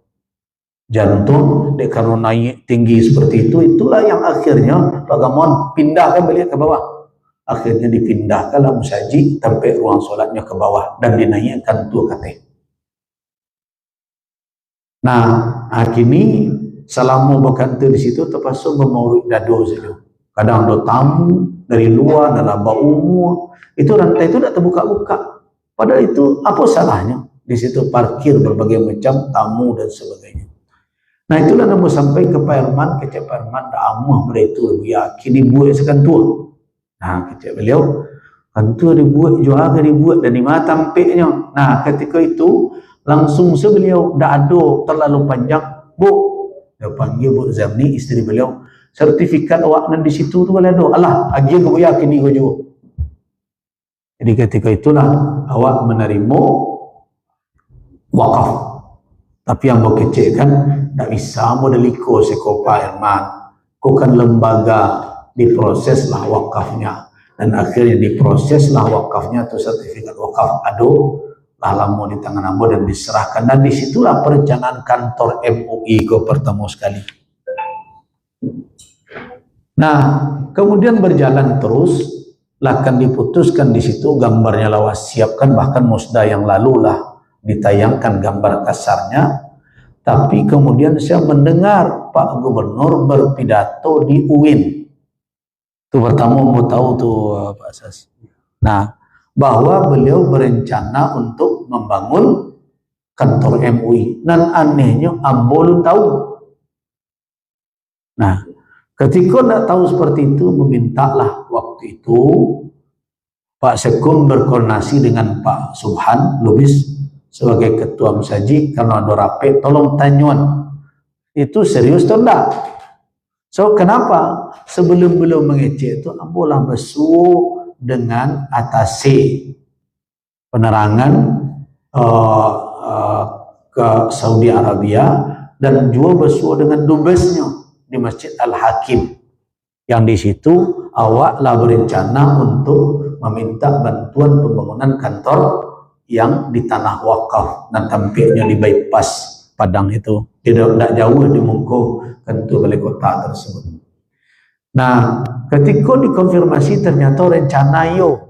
Jantung dia karena naik tinggi seperti itu, itulah yang akhirnya Pak Gamawan pindahkan beliau ke bawah. Akhirnya dipindahkanlah musajid sampai ruang solatnya ke bawah dan dinaikkan tu katanya. Nah, kini selama berkantor di situ terpaksa memaurik dado saja. Kadang ada tamu dari luar dalam bau itu rantai itu tidak terbuka-buka. Padahal itu apa salahnya? Di situ parkir berbagai macam tamu dan sebagainya. Nah, itulah yang mau sampai ke Pak Herman, ke Pak Herman dah amah begitu ya kini buat sekantua. Nah, kata beliau, kantor dibuat, juga dibuat dan di mana tampaknya. Nah, ketika itu langsung sebeliau dah ada terlalu panjang, Bu, dia panggil Bu Zamni, isteri beliau, sertifikat awak nan di situ tu kalau ada, alah, agian kau yakin ni kau juga. Jadi ketika itulah awak menerima wakaf. Tapi yang mau kecil kan, tak bisa modeliko sekolah Pak Herman. Kau kan lembaga, diproseslah wakafnya dan akhirnya diproseslah wakafnya atau sertifikat wakaf lah lama di tangan ambo dan diserahkan dan disitulah perencanaan kantor MUI ke pertama sekali. Nah, kemudian berjalan terus akan diputuskan di situ gambarnya lawas siapkan, bahkan musda yang lalu lah ditayangkan gambar kasarnya. Tapi kemudian saya mendengar Pak Gubernur berpidato di UIN. Itu pertama mau tahu tuh Pak Sas. Nah, bahwa beliau berencana untuk membangun kantor MUI. Dan anehnya ambo belum tahu. Nah, ketika tidak tahu seperti itu, memintalah waktu itu Pak Sekun berkoordinasi dengan Pak Subhan Lubis sebagai ketua masjid karena ada rapat, tolong tanyuan itu serius atau tidak. So, kenapa? Sebelum beliau mengecek itu, ambolah bersuruh dengan atase penerangan ke Saudi Arabia dan juga bersuruh dengan dubesnya di Masjid Al-Hakim yang di situ awaklah berencana untuk meminta bantuan pembangunan kantor yang di tanah wakaf dan tampaknya di bypass Padang itu, tidak jauh di Mungko kantor balai kota tersebut. Nah, ketika dikonfirmasi ternyata rencana yo.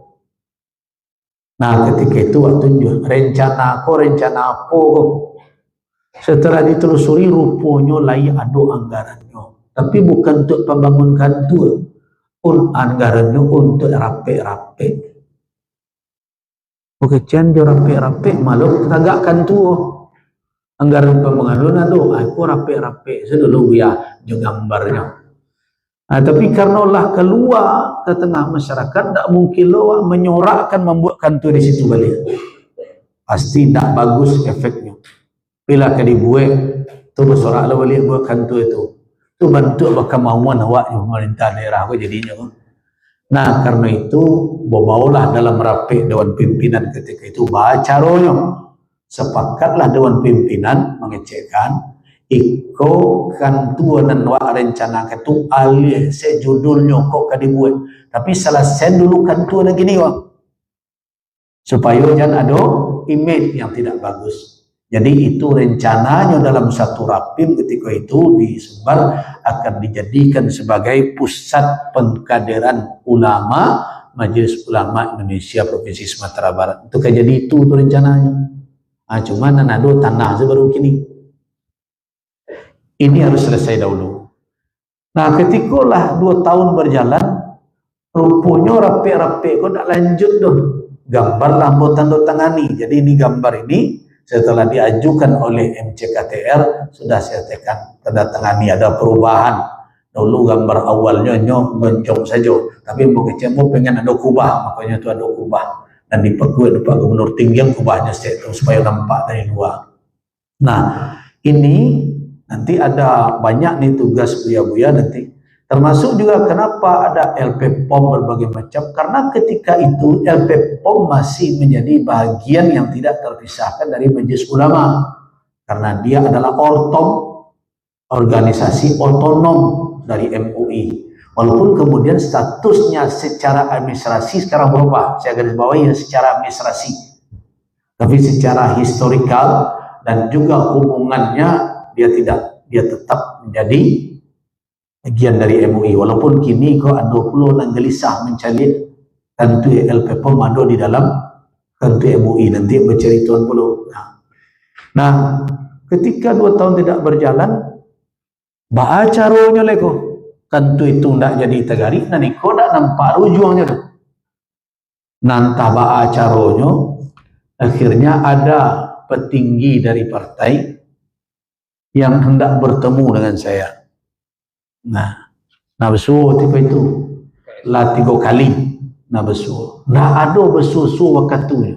Nah, ketika itu waktu rencana apa kok? Setelah ditelusuri rupanya lain ada anggarannya, tapi bukan untuk pembangun kantor, pun anggarannya untuk rapi-rapi. Bukan dia rapi-rapi, malu tegak kantor. Anggaran pembangunan itu, aku rapi-rapi, sedulu ya gambarnya. Nah, tapi karena lah keluar ke tengah masyarakat, tak mungkin lo menyorakkan membuat kantor di situ balik. Pasti tak bagus efeknya. Bila ke dibuat, tu bersorak lo balik buat kantor itu. Tu bantu kemauan awak pemerintah daerah aku jadinya. Nah, karena itu bawalah dalam rapi Dewan Pimpinan ketika itu bacaranya. Sepakatlah Dewan Pimpinan mengecekkan iko kantor dan wak rencana itu alih sejudulnya kok kadibuat. Tapi salah sen dulu kantor lagi ni wak. Supaya jangan ada image yang tidak bagus. Jadi itu rencananya dalam satu rapim ketika itu disebar akan dijadikan sebagai pusat pengkaderan ulama Majelis Ulama Indonesia Provinsi Sumatera Barat. Itu kan jadi itu rencananya. Cuma ada tanah baru kini. Ini harus selesai dahulu. Nah, ketikalah 2 tahun berjalan, rupanya rapi-rapi kok tak lanjut dong. Gambar lampu tanda tangani. Jadi ini gambar ini setelah diajukan oleh MCKTR sudah saya tekan tanda tangani, ada perubahan. Dulu gambar awalnya mencong saja, tapi mau pengen ada kubah, makanya itu ada kubah. Dan diperkuat Pak Gubernur tinggi yang kubahnya itu supaya nampak dari luar. Nah, ini nanti ada banyak nih tugas Buya nanti. Termasuk juga kenapa ada LP POM berbagai macam. Karena ketika itu LP POM masih menjadi bagian yang tidak terpisahkan dari Majelis Ulama. Karena dia adalah organisasi otonom dari MUI. Walaupun kemudian statusnya secara administrasi sekarang berubah. Saya garis bawahi secara administrasi. Tapi secara historikal dan juga hubungannya dia tetap menjadi bagian dari MUI. Walaupun kini kok ada puluh yang gelisah mencari tentu LP POM ada di dalam tentu MUI. Nanti bercerita puluh. Nah, ketika 2 tahun tidak berjalan, caranya leko. Tentu itu tidak jadi tegari, nanti kau tak nampak ujungnya tu. Nantah caranya, akhirnya ada petinggi dari partai yang hendak bertemu dengan saya. Nah besul tipe itu lah 3 kali. Nah besul. Nah ada besul-besul waktunya.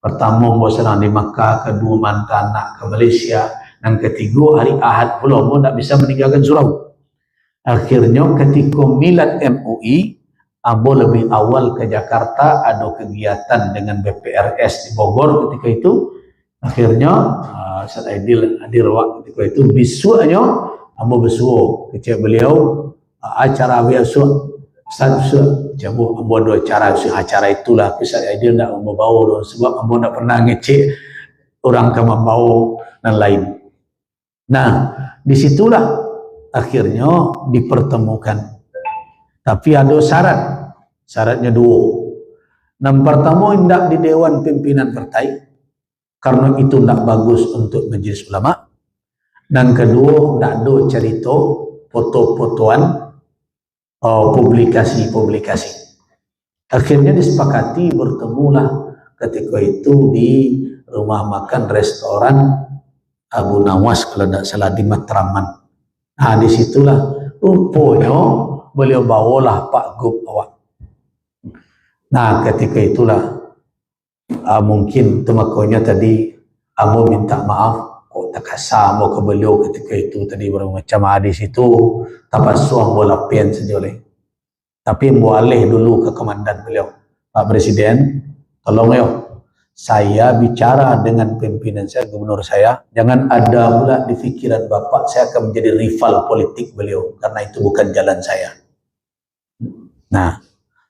Pertama mau serang di Makkah, kedua mantan nak ke Malaysia, dan ketiga hari Ahad pula mau tak bisa meninggalkan surau. Akhirnya ketika milad MUI, Abo lebih awal ke Jakarta, ada kegiatan dengan BPRS di Bogor ketika itu. Akhirnya Ustaz Aidil hadir ketika itu. Besoknya Abo besok kecil beliau acara biasa. Ustaz Abo ada acara itulah. Ustaz Aidil tidak membawa sebab Abo tidak pernah ngecek orang ke membawa dan lain. Nah disitulah akhirnya dipertemukan. Tapi ada syaratnya 2. Yang pertama tidak di Dewan Pimpinan Partai, karena itu tidak bagus untuk Majelis Ulama. Dan kedua, tidak ada cerita foto-fotoan publikasi. Akhirnya disepakati bertemulah ketika itu di rumah makan restoran Abu Nawas kalau tidak salah di Matraman. Nah disitulah rupanya beliau bawalah Pak Gub awak. Nah ketika itulah mungkin temakonya tadi Abo minta maaf kok tak kasar mau ke beliau ketika itu tadi macam hadis itu tapasuang bola pen saja oleh. Tapi boleh dulu ke komandan beliau, Pak Presiden, tolong yo. Saya bicara dengan pimpinan saya, gubernur saya, jangan ada pula di fikiran Bapak saya akan menjadi rival politik beliau, karena itu bukan jalan saya. Nah,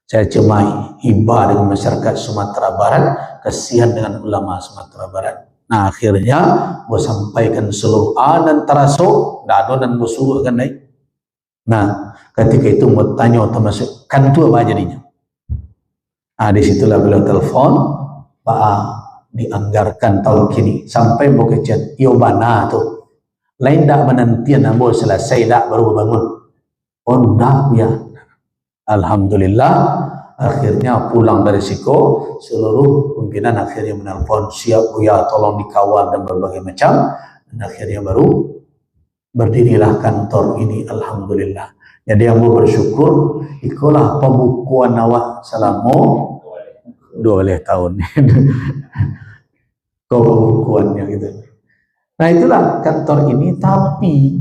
Saya cuma hibah dengan masyarakat Sumatera Barat, kasihan dengan ulama Sumatera Barat. Nah akhirnya gue sampaikan seluruh dan teraso, dah ada dan musuh kan naik. Nah ketika itu mau tanya termasuk kan tu apa jadinya. Disitulah beliau telepon, Pak dianggarkan tahun kini sampai mau kecet, yo bana tu. Lain dak menantian ambo selesai dak baru bangun. Oh dak ya. Alhamdulillah akhirnya pulang dari Siko, seluruh pimpinan akhirnya menelpon, siap Buya tolong dikawal dan berbagai macam, dan akhirnya baru berdirilah kantor ini. Alhamdulillah. Jadi yang mau bersyukur ikulah pembukuan awak selama 12 tahun kau pembukuannya gitu. Nah itulah kantor ini. Tapi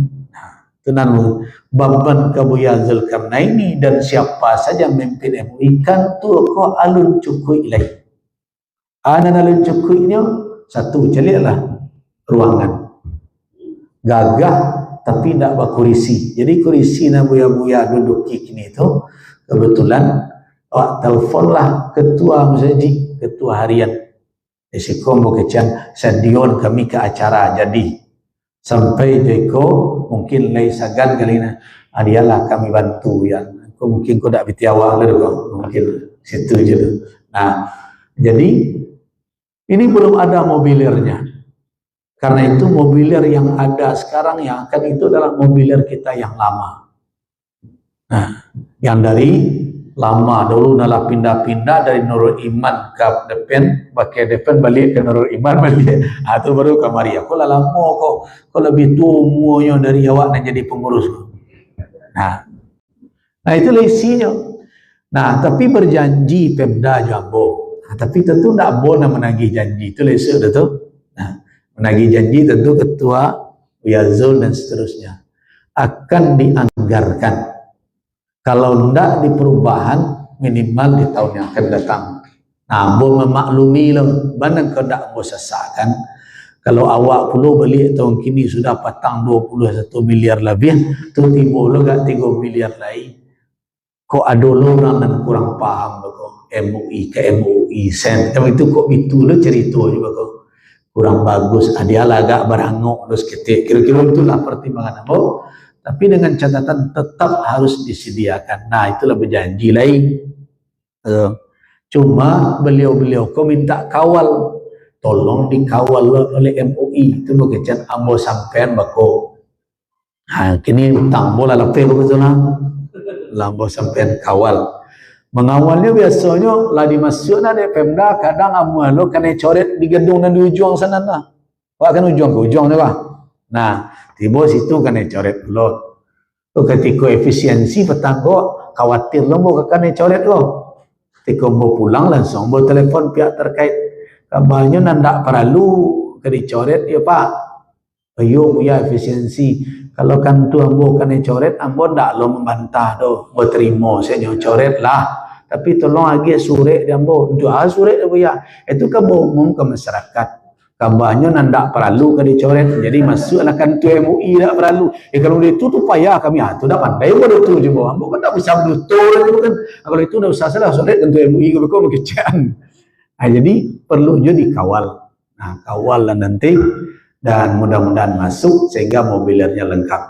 tenang beban ke Buya Zulkarnaini dan siapa saja memimpin MUI kan tu ko alun cukui ilai. Alun cukuinya satu celilah ruangan gagah tapi tidak berkursi. Jadi kursi na Buya duduk kini itu kebetulan teleponlah ketua masjid, ketua harian Esiko Bukecian Sadion kami ke acara jadi sampai Jeko mungkin lay sagan kali na adialah kami bantu ya. Mungkin kau tak bitiawa lah mungkin situ je. Nah jadi ini belum ada mobilirnya. Karena itu mobilir yang ada sekarang yang akan itu adalah mobilir kita yang lama. Nah, yang dari lama dulu nalah pindah-pindah dari Nurul Iman ke depan, pakai depan balik ke Nurul Iman balik. Itu baru ke Maria. Kau lah lama kau lebih tua dari awak nak jadi pengurus. Nah itu isinya. Nah tapi berjanji Pemda Jambo. Tapi tentu tak boleh menagih janji. Itu lesuk dah tu. Menagih janji tentu ketua Buya Zul dan seterusnya akan dianggarkan. Kalau tidak di perubahan minimal di tahun yang akan datang. Nah, boleh memaklumi lah, mana kau tak mau sesakan. Kalau awak perlu beli tahun kini sudah patang 21 miliar lebih, tu timbul gak 3 miliar lagi. Kok ada orang yang kurang paham kok MUI ke MUI sen. Itu kok itu lo cerita juga kok. Kurang bagus, adialah agak beranguk terus ketik. Kira-kira itulah pertimbangan aku. Tapi dengan catatan tetap harus disediakan. Nah itulah berjanji lain. Cuma beliau-beliau kau minta kawal, tolong dikawal oleh MUI. Itu begitu ambo sampean bako. Kini utang bola lapeh betul lah. Lambo sampean kawal. Mengawalnya biasanya lah dimasuk na de Pemda kadang amualo kena coret di gedung dan di ujung sana lah. Wah kan ujung ke ujung ni lah. Nah, tiba situ kena coret dulu. Ketika efisiensi petang kok khawatir lo mau kena coret lo. Ketika mau pulang langsung mau telefon pihak terkait. Kabarnya nandak perlu kena coret ya Pak. Ayo Buya efisiensi. Kalau kan tu ambo kena coret, ambo ndak lo membantah do. Mau terima saya coret lah. Tapi tolong lagi surat dia ambo. Jual surat dia Buya. Itu kan umum ke masyarakat. Kabarnya nandak perlu ke dicoret. Jadi masuklah kan tu MUI tak perlu. Kalau dia tu payah kami tu dah pandai bodoh tu je bawa. Ambo kan tak bisa betul kan. Kalau itu dah usah salah surat kan tu MUI ke betul kecian. Jadi perlu je dikawal. Nah, kawal lah nanti dan mudah-mudahan masuk sehingga mobilirnya lengkap.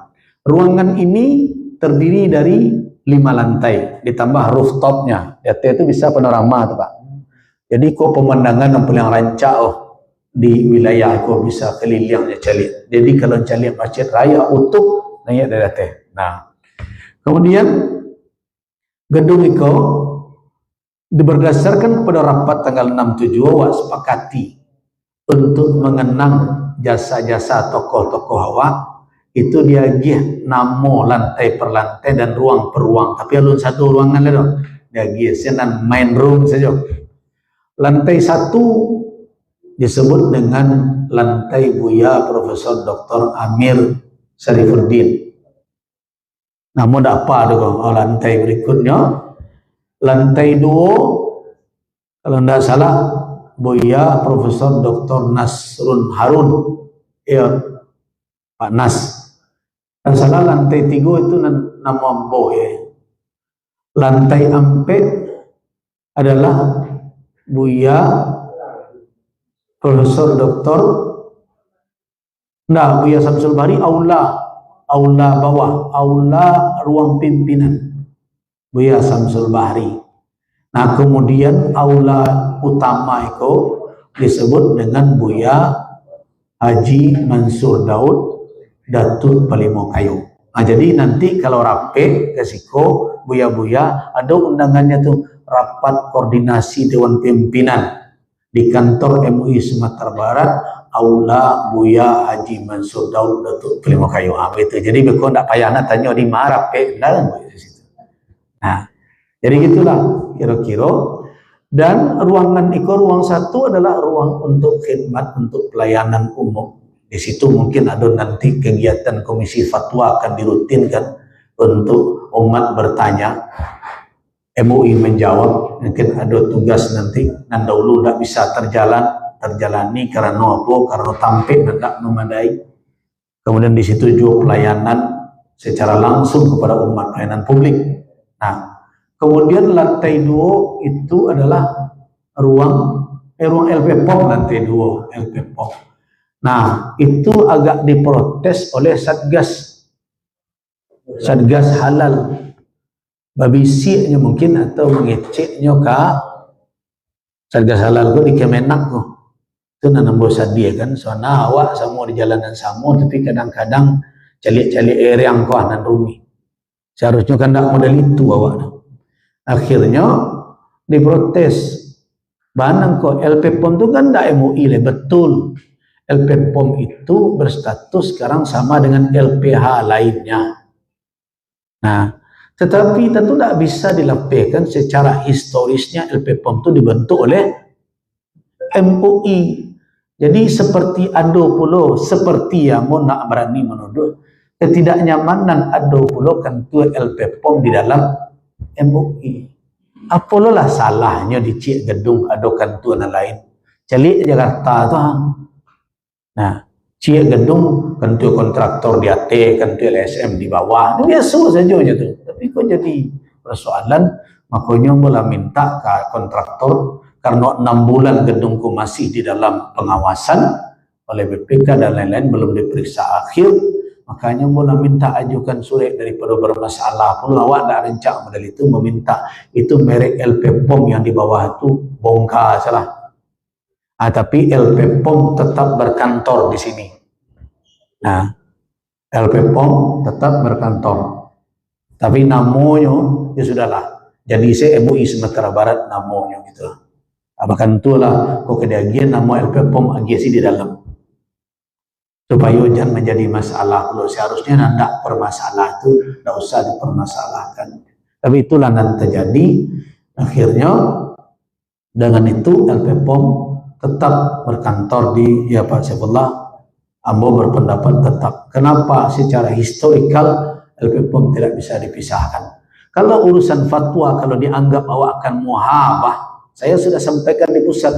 Ruangan ini terdiri dari 5 lantai ditambah rooftopnya. Itu bisa panorama tu Pak. Jadi kok pemandangan yang paling rancak di wilayah kok bisa kelilingnya calik. Jadi kalau calik Masjid Raya utuh naik dari atas. Nah, kemudian gedung itu berdasarkan kepada rapat tanggal 6/7 awak sepakati untuk mengenang jasa-jasa tokoh-tokoh awak itu dia gih namo lantai per lantai dan ruang per ruang. Tapi alun satu ruangan lah dong. Dia gih senan main room saja. Lantai 1 disebut dengan lantai Buya Profesor Dr. Amir Syarifuddin. Namun tak apa tu lantai berikutnya. Lantai 2 kalau tidak salah Buya Profesor Dr. Nasrun Harun. Ya, Pak Nas. Dan salah lantai 3 itu nama Boh ya. Lantai 4 adalah Buya Profesor Dr. Buya Samsul Bahri, aula bawah, aula ruang pimpinan Buya Samsul Bahri. Nah, kemudian aula utama itu disebut dengan Buya Haji Mansur Daud Datuk Palimo Kayu. Nah, jadi nanti kalau rape kesiko Buya ada undangannya tuh, rapat koordinasi Dewan Pimpinan di kantor MUI Sumatera Barat, aula Buya Haji Mansur Daud Datuk Palimo Kayu. Itu. Jadi beko ndak payah nak tanya di mana rape dah di situ. Nah, jadi gitulah kira-kira. Dan ruangan itu, ruang satu adalah ruang untuk khidmat, untuk pelayanan umum. Di situ mungkin ada nanti kegiatan komisi fatwa akan dirutinkan untuk umat bertanya, MUI menjawab. Mungkin ada tugas nanti dan dahulu tidak bisa terjalani karena apa? Karena tampil tidak memadai. Kemudian di situ juga pelayanan secara langsung kepada umat, pelayanan publik. Nah, kemudian lantai 2 itu adalah ruang LPPOM, lantai 2 LPPOM. Nah, itu agak diprotes oleh Satgas Halal. Babisiknya mungkin atau mengeceknya ke Satgas Halal itu di Kemenak tu. Itu nanambo sadia kan, soalnya awak semua di jalanan sama, tapi kadang-kadang calik-calik yang kau nan rumi. Seharusnya kan tak model itu awak. Akhirnya diprotes. Banang kok LPPOM itu kan tak MUI le, betul. LPPOM itu berstatus sekarang sama dengan LPH lainnya. Nah, tetapi tentu tidak bisa dilepaskan secara historisnya LPPOM itu dibentuk oleh MUI. Jadi seperti ada pula, seperti yang mau nak berani menuduh ketidaknyamanan ada pula ketua LPPOM di dalam MUI. Apalah salahnya di cik gedung ada ketua lain. Celik Jakarta tu. Nah, cik gedung ketua kontraktor di AT, ketua LSM di bawah. Itu biasa saja tu. Tapi kok jadi persoalan, makanya mula minta ke kontraktor karena 6 bulan gedungku masih di dalam pengawasan oleh BPK dan lain-lain, belum diperiksa akhir, makanya mula minta ajukan surat daripada bermasalah. Pula awak tak rencak model itu, meminta itu merek LPPOM yang di bawah itu bongkar salah. Tapi LPPOM tetap berkantor di sini. Nah, LPPOM tetap berkantor. Tapi namanya ya sudahlah. Jadi saya MUI Sumatera Barat namanya gitu. Bahkan itulah kok kedagian nama LPPOM agisi di dalam. Supaya jangan menjadi masalah. Kalau seharusnya tidak bermasalah itu tidak usah dipermasalahkan. Tapi itulah nanti terjadi. Akhirnya dengan itu LPPOM tetap berkantor di Pak Saifullah. Ambo berpendapat tetap. Kenapa? Secara historikal LPPOM tidak bisa dipisahkan. Kalau urusan fatwa, kalau dianggap awak akan muhabah, saya sudah sampaikan di pusat.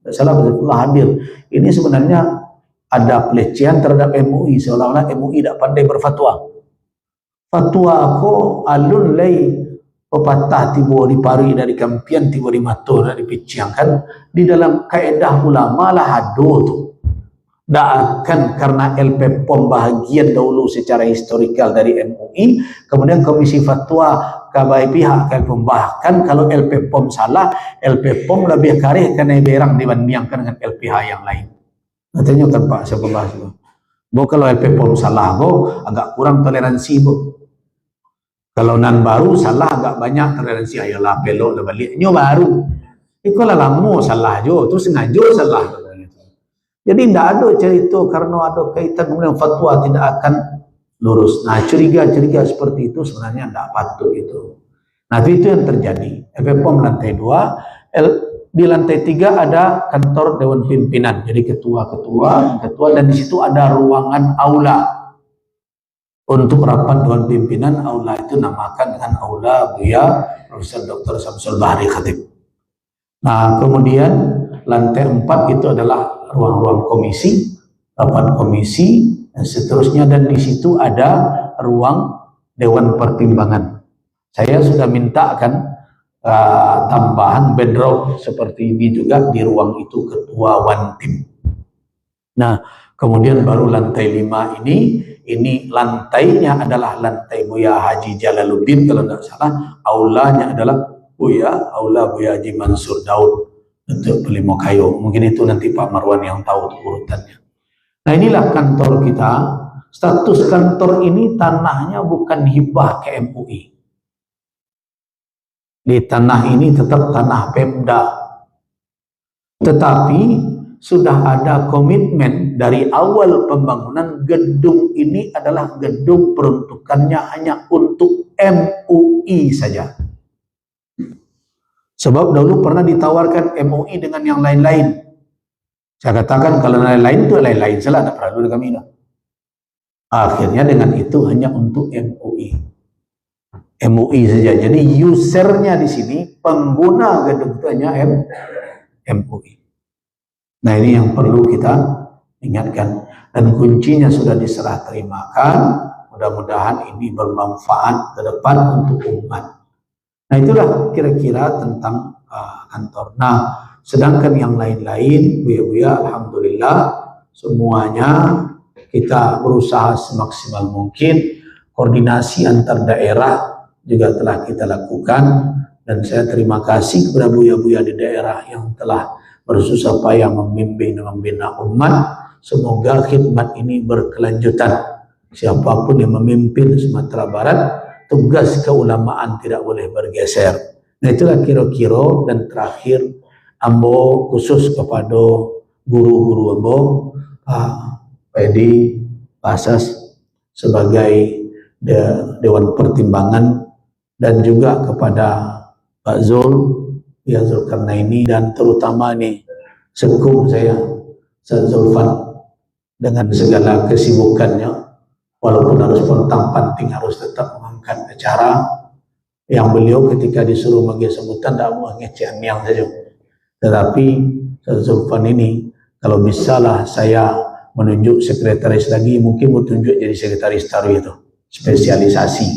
Salah Saifullah hadir. Ini sebenarnya ada pelecehan terhadap MUI, seolah-olah MUI tidak pandai berfatwa. Fatwa aku alun lay pepatah tiba di pari dari kampian tiba di matur dari piciangkan di dalam kaedah ulama lah hado tu. Tak akan karena LPPOM bahagian dahulu secara historikal dari MUI, kemudian komisi fatwa kabai pihak LPPOM. Bahkan kalau LPPOM salah, LPPOM lebih karih kena berang dibandingkan dengan LPH yang lain. Katanya kan Pak Saifullah itu. Kalau LPPOM salah, agak kurang toleransi. Kalau nan baru salah agak banyak toleransi. Ayolah pelok le baliknya baru. Itulah lama salah jo, tu sengaja salah. Jadi tidak ada cerita karena ada kaitan dengan fatwa tidak akan lurus. Nah, curiga-curiga seperti itu sebenarnya tidak patut itu. Nah, itu yang terjadi. LPPOM lantai 2, di lantai 3 ada kantor Dewan Pimpinan. Jadi ketua, dan di situ ada ruangan aula. Untuk rapat Dewan Pimpinan, aula itu namakan dengan aula Buya Profesor Dr. Samsul Bahri Khatib. Nah, kemudian lantai 4 itu adalah ruang-ruang komisi, rapat komisi, dan seterusnya. Dan di situ ada ruang Dewan Pertimbangan. Saya sudah minta kan tambahan bedrock seperti ini juga di ruang itu ketua one team. Nah, kemudian baru lantai 5 ini lantainya adalah lantai Buya Haji Jalaluddin kalau tidak salah, aulanya adalah aula Buya Haji Mansur Daud untuk Pelimo Kayu. Mungkin itu nanti Pak Marwan yang tahu urutannya. Nah, inilah kantor kita. Status kantor ini tanahnya bukan hibah ke MUI. Di tanah ini tetap tanah Pemda. Tetapi sudah ada komitmen dari awal pembangunan gedung ini adalah gedung peruntukannya hanya untuk MUI saja. Sebab dahulu pernah ditawarkan MUI dengan yang lain-lain. Saya katakan kalau lain-lain itu lain-lain salah, tidak perlu dengan kami. Akhirnya dengan itu hanya untuk MUI saja. Jadi usernya di sini, pengguna gedung itu hanya MUI. Nah, ini yang perlu kita ingatkan. Dan kuncinya sudah diserah terimakan. Mudah-mudahan ini bermanfaat ke depan untuk umat. Nah, itulah kira-kira tentang kantor. Nah, sedangkan yang lain-lain, Buya-buya, alhamdulillah semuanya kita berusaha semaksimal mungkin. Koordinasi antar daerah juga telah kita lakukan, dan saya terima kasih kepada Buya-buya di daerah yang telah bersusah payah membimbing dan membina umat. Semoga khidmat ini berkelanjutan. Siapapun yang memimpin Sumatera Barat, tugas keulamaan tidak boleh bergeser. Nah, itulah kira-kira. Dan terakhir, ambo khusus kepada guru-guru ambo, Pak Edi, Pak Asas sebagai Dewan Pertimbangan, dan juga kepada Pak Zulkarnaini, dan terutama nih sekum saya, Ustaz Zulfan, dengan segala kesibukannya, walaupun harus pontang-panting harus tetap mengangkat acara yang beliau ketika disuruh bagi sebutan tidak mau ngecek yang saja. Tetapi Ustaz Zulfan ini, kalau misalnya saya menunjuk sekretaris lagi, mungkin mau tunjuk jadi sekretaris taruh itu, spesialisasi,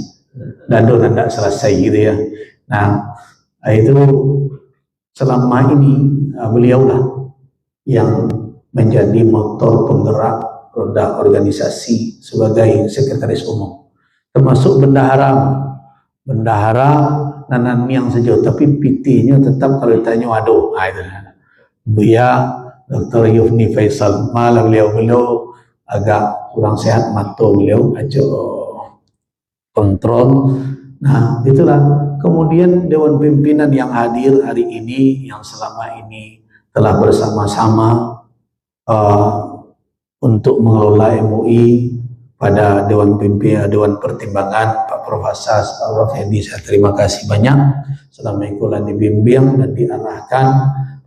dan tidak selesai gitu ya. Nah, itu selama ini beliau lah yang menjadi motor penggerak roda organisasi sebagai sekretaris umum, termasuk bendahara nanan yang sejauh, tapi PT-nya tetap kalau ditanya waduh, itu Buya Dr. Yufni Faisal, malah beliau agak kurang sehat, mata beliau aja kontrol. Nah, itulah. Kemudian Dewan Pimpinan yang hadir hari ini, yang selama ini telah bersama-sama untuk mengelola MUI pada Dewan Pimpinan, Dewan Pertimbangan, Pak Profesor Pak Prof. Edi, saya terima kasih banyak selama ikulan dibimbing dan diarahkan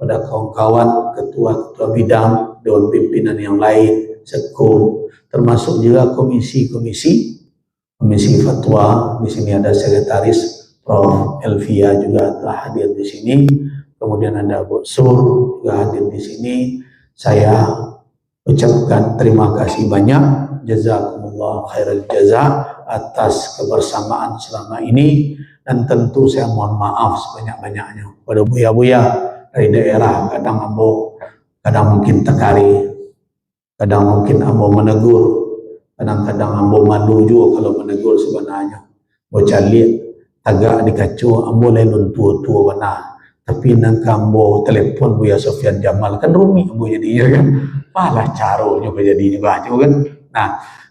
pada kawan-kawan ketua-ketua bidang Dewan Pimpinan yang lain, sekum, termasuk juga komisi fatwa. Di sini ada sekretaris Prof. Elvia juga telah hadir di sini. Kemudian ada Bu Sur juga hadir di sini. Saya ucapkan terima kasih banyak, jazakumullah khairal jaza atas kebersamaan selama ini, dan tentu saya mohon maaf sebanyak-banyaknya pada buya-buya dari daerah. Kadang mungkin tekari, kadang mungkin ambo menegur, kadang-kadang ambo malu juga kalau menegur. Sebenarnya bocah lihat agak dikacu ambo lain tua-tua benar, tapi nang ambo telepon Buya Sofyan Jamal kan rumi ambo jadinya kan, malah caro juga jadinya baca kan. Nah,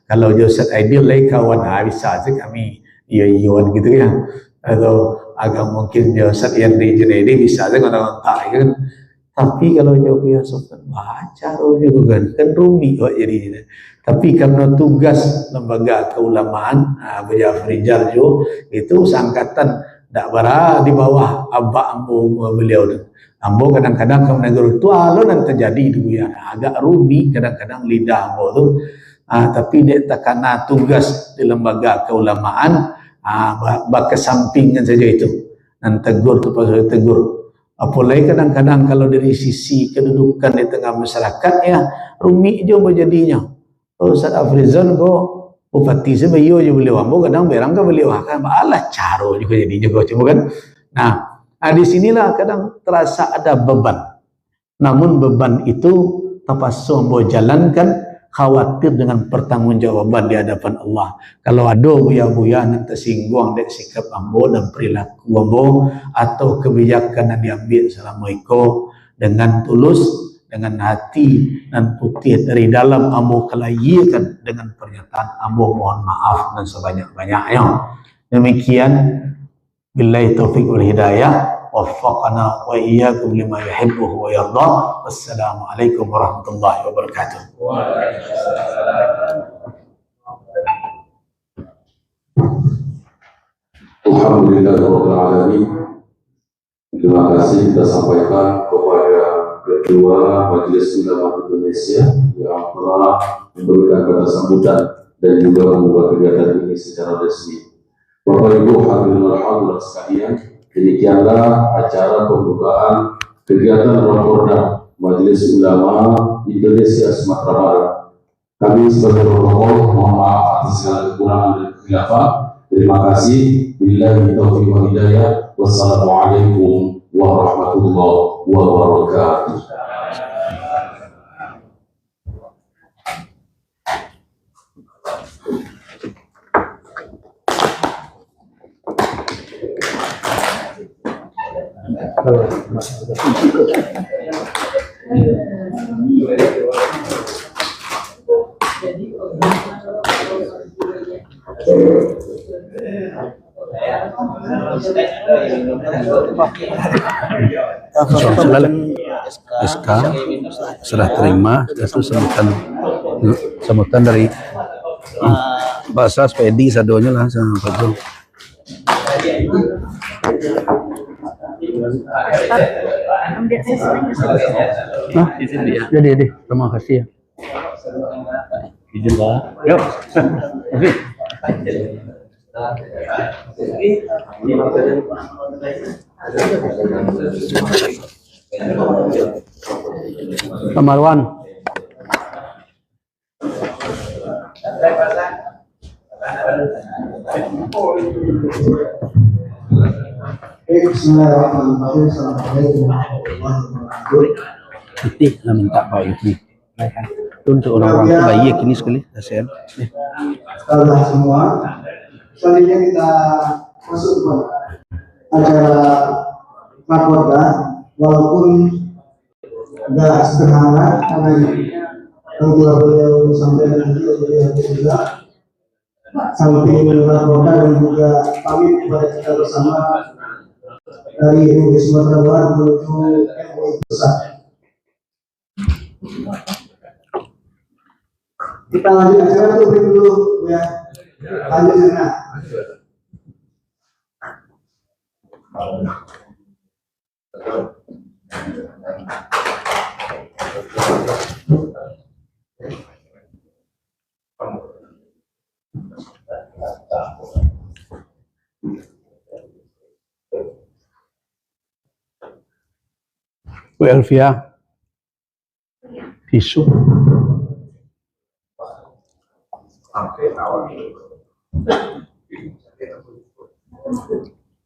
kalau Joseph Ideal lagi kawan bisa sih kami iya-iyawan gitu kan, atau agak mungkin Joseph yang di Junaidi bisa sih kontak kan. Tapi kalau Buya Sofyan baca juga kan rumi kok jadinya. Tapi karena tugas lembaga keulamaan Buya Afrizal itu seangkatan tidak berada di bawah abah ambo beliau. Ambo kadang-kadang kalau menegur itu alon yang terjadi itu ya agak rumi kadang-kadang lidah ambo tu. Tapi dia karena tugas di lembaga keulamaan berkesampingan saja itu. Dan tegur tu pasal tegur. Apalagi kadang-kadang kalau dari sisi kedudukan di tengah masyarakat ya rumi je jadinya. Ustaz Afrizal kok bupati sebayo je beliau ambo kadang berang ke beliau akan balah caro juga jadinya kok cuma kan. Nah, Nah, disinilah kadang terasa ada beban. Namun beban itu terpaksa mau jalankan, khawatir dengan pertanggungjawaban di hadapan Allah. Kalau ada buya-buya yang tersinggung dari sikap ambo dan perilaku ambo atau kebijakan yang diambil selama itu dengan tulus, dengan hati dan putih dari dalam ambo kelayikan dengan pernyataan ambo mohon maaf dan sebanyak-banyaknya. Demikian, billahi taufiq wal hidayah. Waffaqana wa iyyakum lima yuhibbuhu wa yarda. Wassalamualaikum warahmatullahi wabarakatuh. Alhamdulillahirabbil alamin. Terima kasih kita sampaikan kepada Ketua Majelis Ulama Indonesia yang telah memberikan kata sambutan dan juga membuka kegiatan ini secara resmi. Bapak Ibu hadirin hadirat sekalian, demikianlah acara pembukaan kegiatan Rakorda Majelis Ulama Indonesia Sumatera Barat. Kami sebagai protokol mohon maaf atas segala kekurangan dan kekhilafan. Terima kasih. Billahi taufiq wal hidayah. Wassalamualaikum warahmatullahi wabarakatuh. SK serah terima itu sambutan dari bahasa spedi sadonya lah sama Pak Jo. Nah, jadi terima kasih ya. Izin Pak. Yuk. Pak Marwan. Bismillahirrahmanirrahim. Assalamualaikum warahmatullahi wabarakatuh. Nanti nak minta baik ni. Untuk orang-orang baik ini sekali. Kasihan. Salam semua. Selanjutnya kita masuk ke acara Rakorda, walaupun agak sederhana karena yang telah beliau sampaikan nanti beliau juga samping Rakorda dan juga pamit kepada kita bersama dari MUI Sumatera Barat menuju MUI Pusat. Kita lanjut acara tuh dulu ya. Lanjut sana. Bu Elvia, tisu.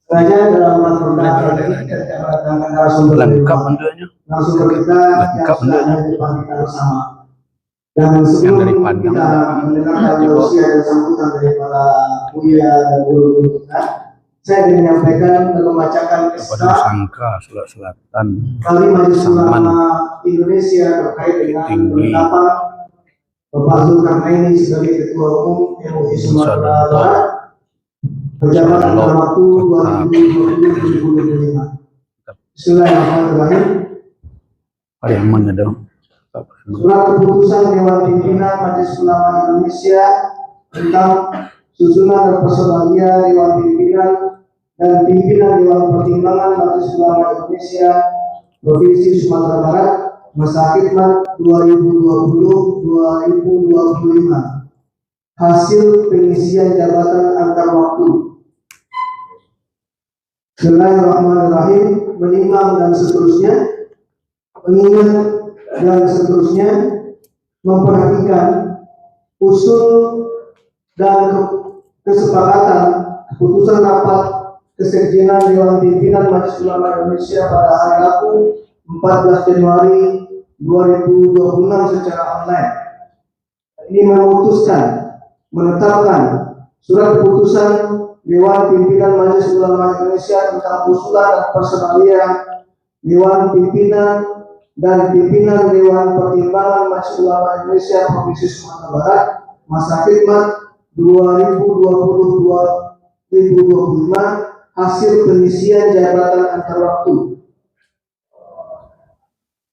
Selanjutnya dalam Rakorda kita akan narasumber Lengkap bentuknya. narasumber kita yang sudah ada di depan kita bersama. Dan sebelum kita mendengarkan tausiah dan sambutan dari para buya dan guru-guru kita, saya ingin menyampaikan dan membacakan SK Sangka Sulawesi Selatan. kali Majelis Ulama Indonesia terkait dengan penetapan Bapak Zulkarnaini sebagai Ketua Umum MUI Sumatera Barat berjabat pada waktu 2020-2025. Bismillahirrahmanirrahim. Ada yang mana dong? Surat keputusan Dewan Pimpinan Majelis Ulama Indonesia tentang susunan dan personalia Dewan Pimpinan dan Pimpinan Dewan Pertimbangan Majelis Ulama Indonesia Provinsi Sumatera Barat masa khidmat 2020-2025. Hasil pengisian jabatan antar waktu. Bismillahirrahmanirrahim. Menimbang dan seterusnya, mengingat dan seterusnya, memperhatikan usul dan kesepakatan keputusan rapat Kesekjenan Dewan Pimpinan Majelis Ulama Indonesia pada hari Rabu 14 Januari 2026 secara online. Ini memutuskan menetapkan surat keputusan Dewan Pimpinan Majelis Ulama Indonesia tentang usulan dan personalia Dewan Pimpinan dan Pimpinan Dewan Pertimbangan Majelis Ulama Indonesia Provinsi Sumatera Barat masa khidmat 2022-2025 hasil pengisian jabatan antar waktu.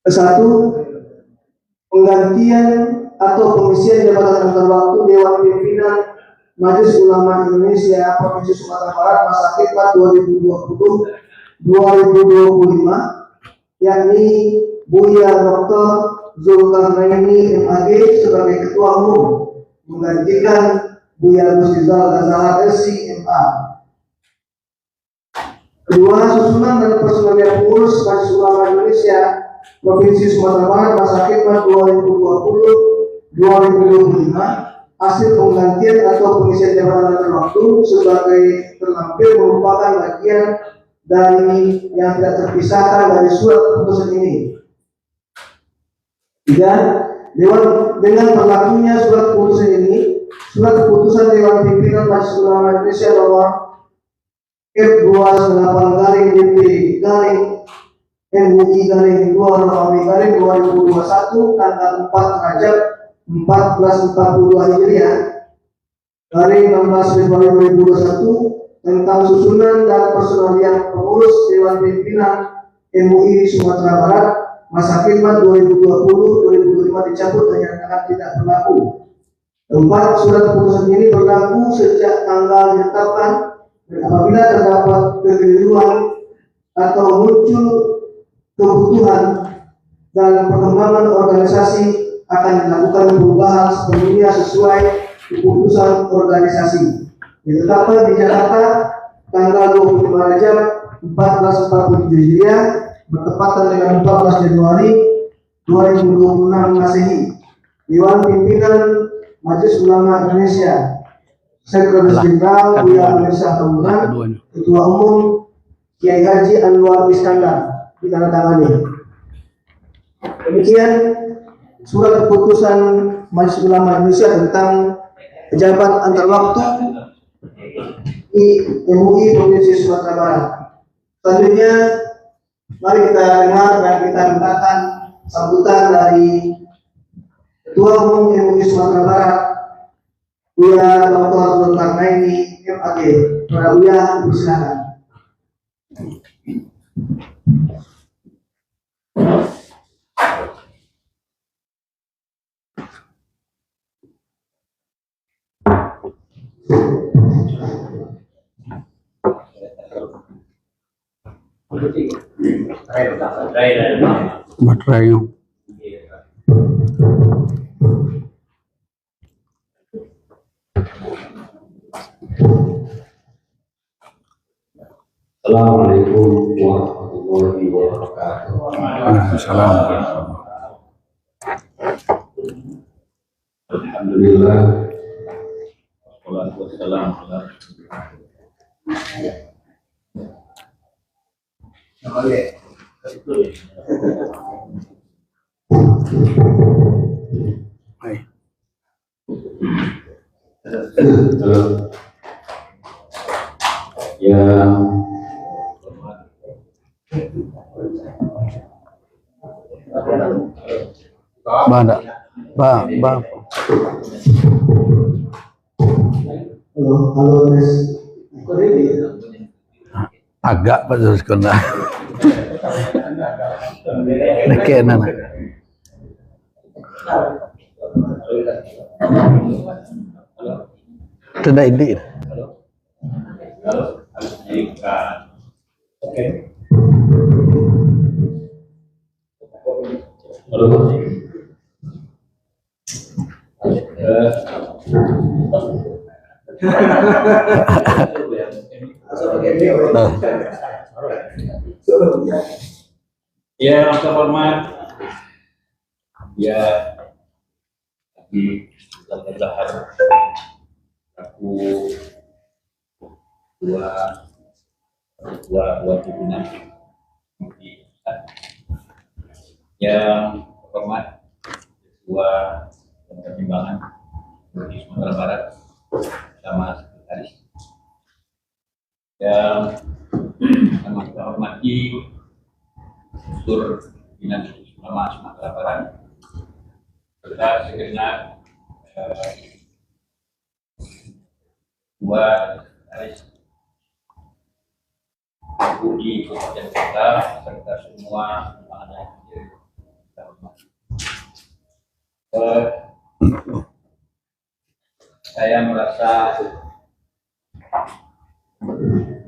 Satu, penggantian atau pengisian jabatan antar waktu Dewan Pimpinan Majelis Ulama Indonesia Provinsi Sumatera Barat masa khidmat 2020-2025, yakni Buya Dr. Zulkarnaini MAG sebagai Ketua Umum menggantikan Buya Gustizal Azhar SI MA. Kedua, susunan dan personalia pengurus Majelis Ulama Indonesia Provinsi Sumatera Barat masa khidmat 2020-2025 hasil penggantian atau pengisian jabatan antar waktu sebagai terlampir merupakan bagian dari yang tidak terpisahkan dari surat keputusan ini. Tiga, dengan berlakunya surat keputusan ini, surat keputusan Dewan Pimpinan Majelis Ulama Indonesia nomor F2/MUI/2/2021 tanggal 4 Rajab 1442 Hijriah garing 16 Februari 2021 tentang susunan dan personalia pengurus Dewan Pimpinan MUI Sumatera Barat masa khidmat 2020-2025 dicabut dan dinyatakan tidak berlaku. Keempat, surat keputusan ini berlaku sejak tanggal ditetapkan dan apabila terdapat kekeliruan atau muncul kebutuhan dan perkembangan organisasi akan dilakukan perubahan sepenuhnya sesuai keputusan organisasi. Ditetapkan di Jakarta tanggal 25 Rajab 1447 Hijriah bertepatan dengan 14 Januari 2026 Masehi. Dewan Pimpinan Majelis Ulama Indonesia, Sekretaris Jenderal Buya Mirsa Tambunan, Ketua Umum Kiai Haji Anwar Iskandar, ditandatangani. Demikian surat keputusan Majelis Ulama Indonesia tentang pejabat antar waktu MUI Provinsi Sumatera Barat. Selanjutnya mari kita dengar dan kita mintakan sambutan dari Ketua Umum MUI Sumatera Barat Buya Dr. Zulkarnaini MAG. Para Buya, silakan. Baterai. Assalamualaikum warahmatullahi wabarakatuh. Assalamualaikum. Alhamdulillah. Wassalatu wassalamu ala Hai. yang Banda. Ba. Halo, Mas. Agak pada sekolah. Nekek nana. Tidak ini. Ya, yang terhormat, ya, di Zahar, aku dua Ketua Pimpinan yang terhormat Ketua Pertimbangan di Sumatera Barat sama sekretaris, yang kita hormati Struktur Pimpinan Ulama Sumatera Barat serta segenap Ketua Sekretaris di Kabupaten Kota serta semua yang kita hormati. Saya merasa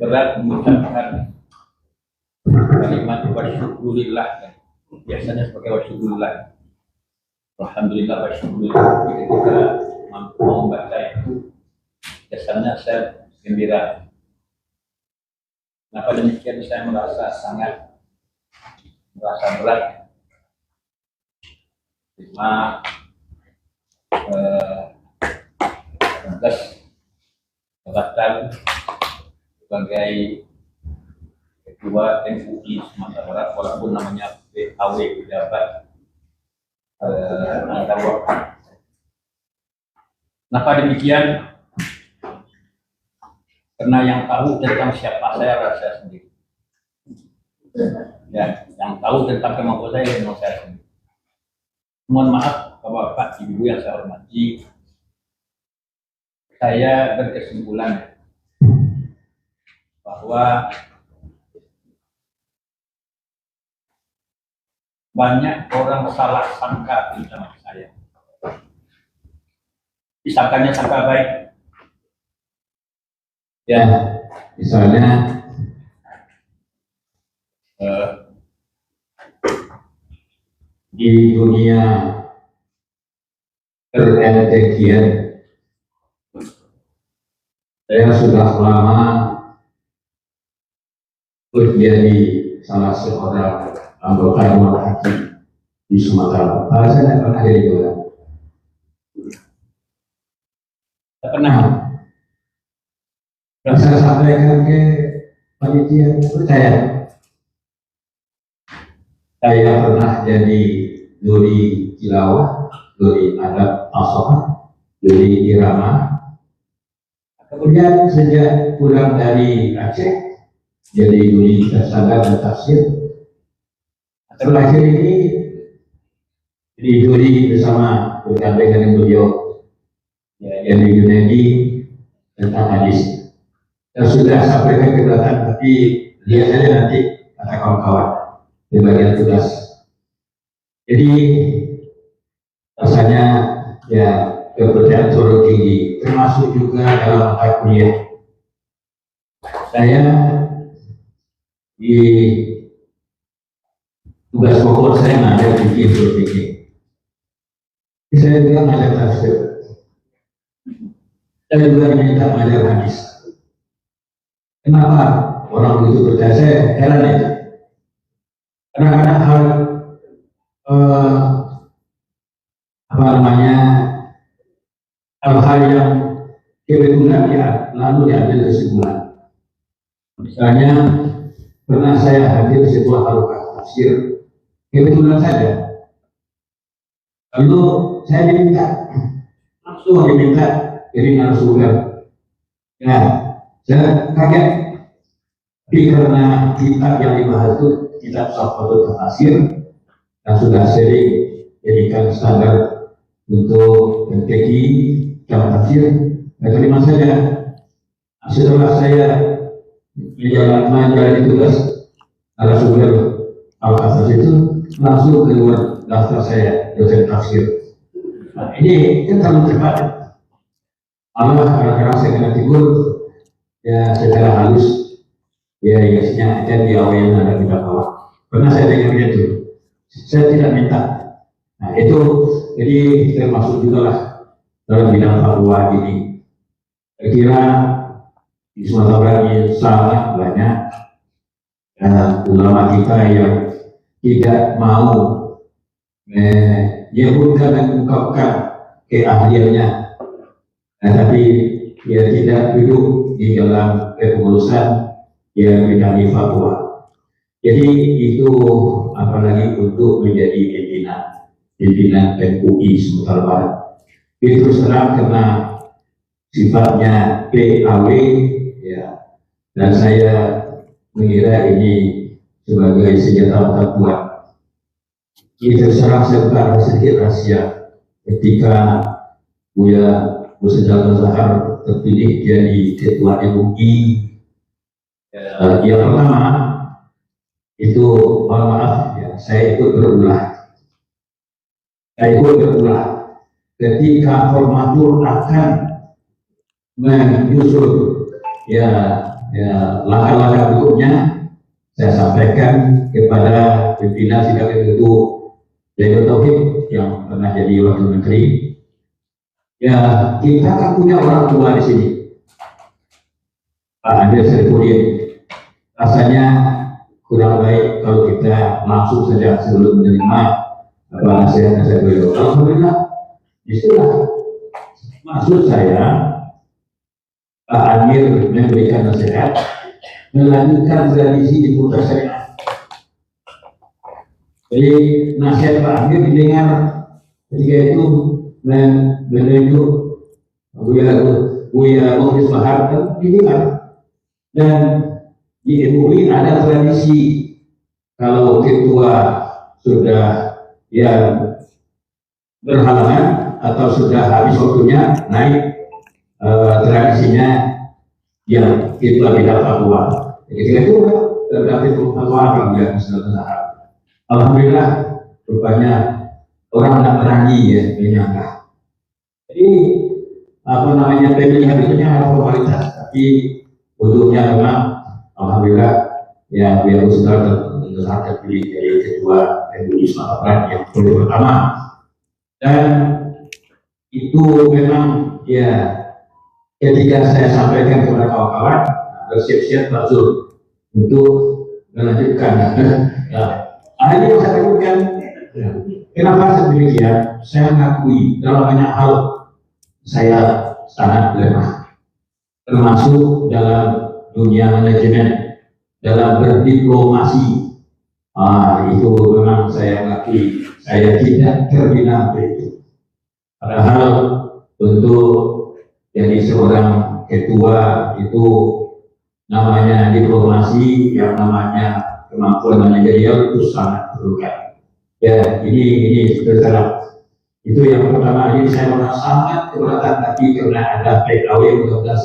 berat mengucapkan kalimat wasyukurillah. Biasanya sebagai wasyukurillah, alhamdulillah wasyukurillah. Ketika mampu membaca itu, biasanya saya gembira. Kenapa demikian? Saya merasa berat karena tugas jabatan sebagai Ketua MUI Sumatera Barat, walaupun namanya PAW, pejabat antar waktu. Kenapa demikian? Karena yang tahu tentang siapa saya adalah saya sendiri. Ya, yang tahu tentang kemampuan saya adalah saya sendiri. Mohon maaf Bapak Ibu yang saya hormati, saya berkesimpulan bahwa banyak orang salah sangka tentang saya. Disangkanya sangka baik. Ya, misalnya di dunia per-LTGN saya sudah lama menjadi salah seorang anggota Dewan Hakim di Sumatera Barat. Saya tidak pernah jadi juga. Tidak pernah. Dan saya sampaikan ke panitia, percaya saya pernah jadi duri tilawah, duri adab al-sohah, duri irama. Kemudian sejak pulang dari Aceh, jadi duri tersangka dan tafsir. Terakhir ini jadi duri bersama bergandeng dengan beliau, yang di Junedi tentang hadis. Yang sudah sampaikan ke belakang, tapi lihat saja nanti kata kawan-kawan di bagian tugas. Jadi rasanya ya kepercayaan turun tinggi, termasuk juga dalam mata kuliah. Saya di tugas pokok saya ngajar fikih berfikih. Saya juga ngajar tafsir. Saya juga minta ngajar hadis. Kenapa orang begitu percaya? Saya heran itu. Kadang-kadang hal-hal yang kebetulan ya lalu diambil kesimpulan. Misalnya pernah saya hadir sebuah halaqah tafsir, kebetulan saja. Lalu saya langsung diminta dari narasumber. Ya, saya kaget, tapi karena kitab yang dibahas itu kitab Safatul Tafsir yang sudah sering jadikan standar untuk MTQ dalam tafsir, saya terima saja. Setelah saya menjalani tugas narasumber al-Qasas itu, langsung keluar daftar saya dosen tafsir. Nah, ini kan terlalu cepat. Allah kadang-kadang saya kena tegur ya secara halus, ya biasanya ada di awalnya ada di bawah. Pernah saya dengar itu, saya tidak minta. Nah itu jadi termasuk juga lah dalam bidang fatwa ini. Saya kira di Sumatera Barat ini sangat banyak ulama kita yang tidak mau menyebutkan dan mengungkapkan keahliannya, tapi dia tidak duduk di dalam kepengurusan yang bidang fatwa. Jadi itu apalagi untuk menjadi pimpinan MUI Sumatera Barat. Itu terus terang karena sifatnya PAW ya, dan saya mengira ini sebagai senjata otak kuat. Itu serang serta sedikit rahasia ketika Buya Mustajab Zahar terpilih jadi ketua MUI. Yang pertama itu, mohon maaf ya, saya ikut berulah ketika formatur akan menyusul langkah-langkah berikutnya. Saya sampaikan kepada pimpinan sidang itu Zainul Tauhid yang pernah jadi wakil menteri, ya kita kan punya orang tua di sini, Pak Amir Syarifudin. Rasanya kurang baik kalau kita langsung saja sebelum menerima nasihat beliau. Alhamdulillah, disitulah maksud saya Pak Amir memberikan nasihat, melanjutkan tradisi di Putra Syariah. Jadi nasihat Pak Amir didengar ketika itu menunjuk Buya Mukhlis Bahar didengar. Dan di MUI ada tradisi kalau ketua sudah berhalangan atau sudah habis waktunya naik, tradisinya yang ketua bidang fatwa. Ketika itu terdapat fatwa Alhamdulillah Mustajab Zahar. Alhamdulillah, rupanya orang tidak berani ya menyangka. Jadi pemilihan itu hanya formalitas, tapi ujungnya memang alhamdulillah ya Buya Mustajab Zahar terpilih jadi ketua MUI Sumatera Barat yang pertama. Dan itu memang ya ketika saya sampaikan kepada kawan-kawan, bersiap-siap Pak Zul untuk melanjutkan. Ini yang saya lakukan. Kenapa demikian? Saya mengakui dalam banyak hal saya sangat lemah, termasuk dalam dunia manajemen, dalam berdiplomasi. Itu memang saya mengakui saya tidak terminal itu. Padahal untuk jadi seorang ketua itu namanya diplomasi, yang namanya kemampuan manajerial itu sangat diperlukan. Ya, ini terserah. Itu yang pertama. Ini saya merasa sangat keberatan, tapi karena ada PAW, mudah-mudahan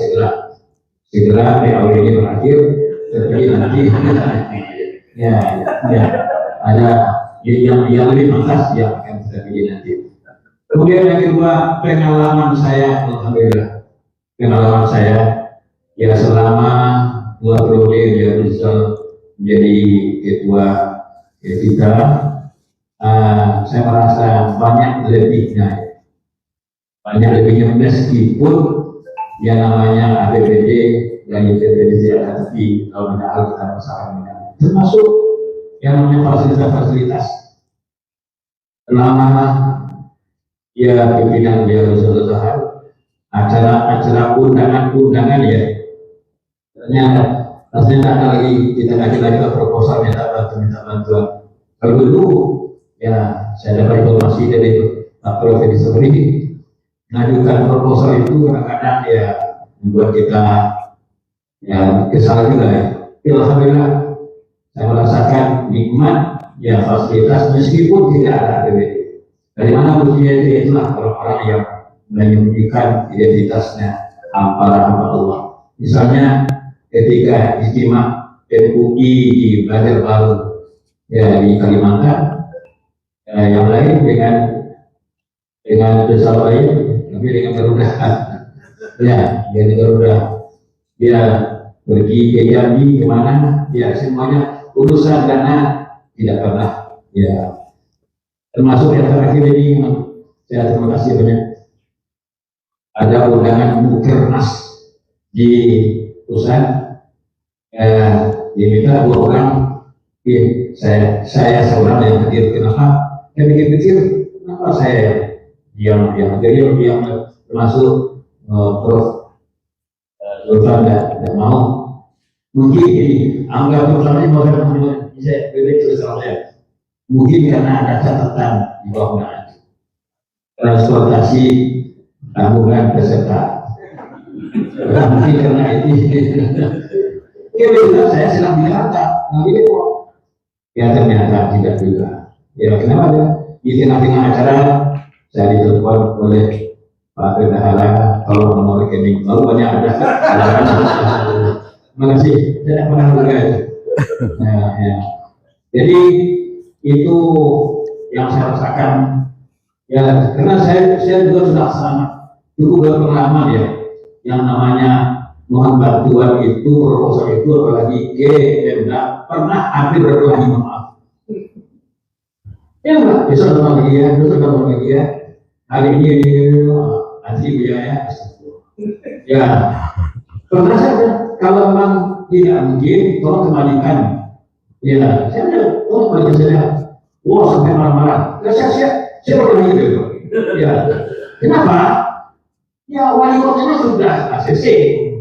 segera PAW ini berakhir. Jadi nanti ada yang lebih pantas yang akan kita pilih nanti. Kemudian yang kedua, pengalaman saya, alhamdulillah, pengalaman saya ya selama 2 periode dia bisa menjadi ketua kita, saya merasa banyak lebihnya meskipun yang namanya APBD dan IPBD ada, tapi kalau banyak hal kita merasakan termasuk yang namanya fasilitas. Selama pimpinan Buya Mustajab Zahar, acara undangan ya, ternyata rasanya tak ada lagi, kita lagi proposal minta bantuan. Kalau dulu ya saya dapat informasi dari Pak Prof. Disabri, mengajukan proposal itu kadang-kadang ya membuat kita ya kesal juga ya. Alhamdulillah saya merasakan nikmat ya fasilitas meskipun tidak ada APBD. Dari mana buktinya? Itulah orang-orang yang menyembunyikan identitasnya para hamba Allah. Misalnya ketika istimewa MUI di Banjarbaru ya di Kalimantan, yang lain dengan desa lain, tapi dengan Garuda. Ya, dengan Garuda. Dia pergi ke Jambi kemana? Ya semuanya urusan dana tidak pernah. Ya. Termasuk yang terakhir ini, saya terima kasih banyak. Ada undangan Mukernas di pusat, diminta 2 orang. Saya seorang yang hadir. Kenapa? Saya pikir-pikir, kenapa saya yang hadir, yang termasuk Prof. Zulfan tidak mau. Mungkin ini anggap misalnya mau bisa terus saya. Mungkin karena ada catatan di bawah transportasi tabungan peserta. Mungkin karena itu. Ya saya sedang bilang nggak gitu kok. Ya ternyata tidak juga. Ya kenapa ya? Di tengah-tengah acara saya ditelepon oleh Pak Bendahara, kalau nomor rekening baru banyak ada. Terima kasih, tidak pernah juga itu. Nah, ya. Jadi itu yang saya rasakan. Ya, karena saya juga sudah sangat cukup berpengalaman ya, yang namanya mohon bantuan itu, proposal itu, apalagi Pemda pernah hampir berkelahi maaf. Ya enggak, besok datang lagi ya, besok datang lagi ya. Hari ini nanti biaya. Ya, pernah saja. Kalau memang tidak mungkin, tolong kembalikan. Ya, saya ada, tolong kembalikan saya. Wah, sampai marah-marah. Ya, saya berkelahi gitu. Ya, kenapa? Ya, wali kotanya sudah ACC,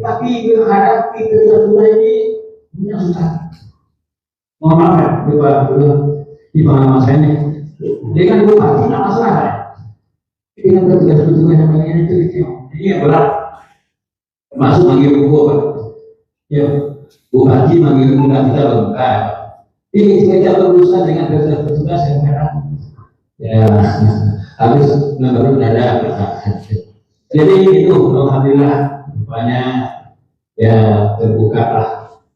tapi menghadapi kedua-dua ini susah. Mohon maaf ya, di pengalaman saya ini, dengan bupati tidak masalah ya. Dengan petugas-petugas yang lainnya itu, ini yang berat. Masuk manggil bupati, ya, bupati manggil kita lengkap. Ini kita berurusan dengan petugas yang merah. Ya, habis menurut ada. Jadi itu, alhamdulillah, rupanya ya terbuka lah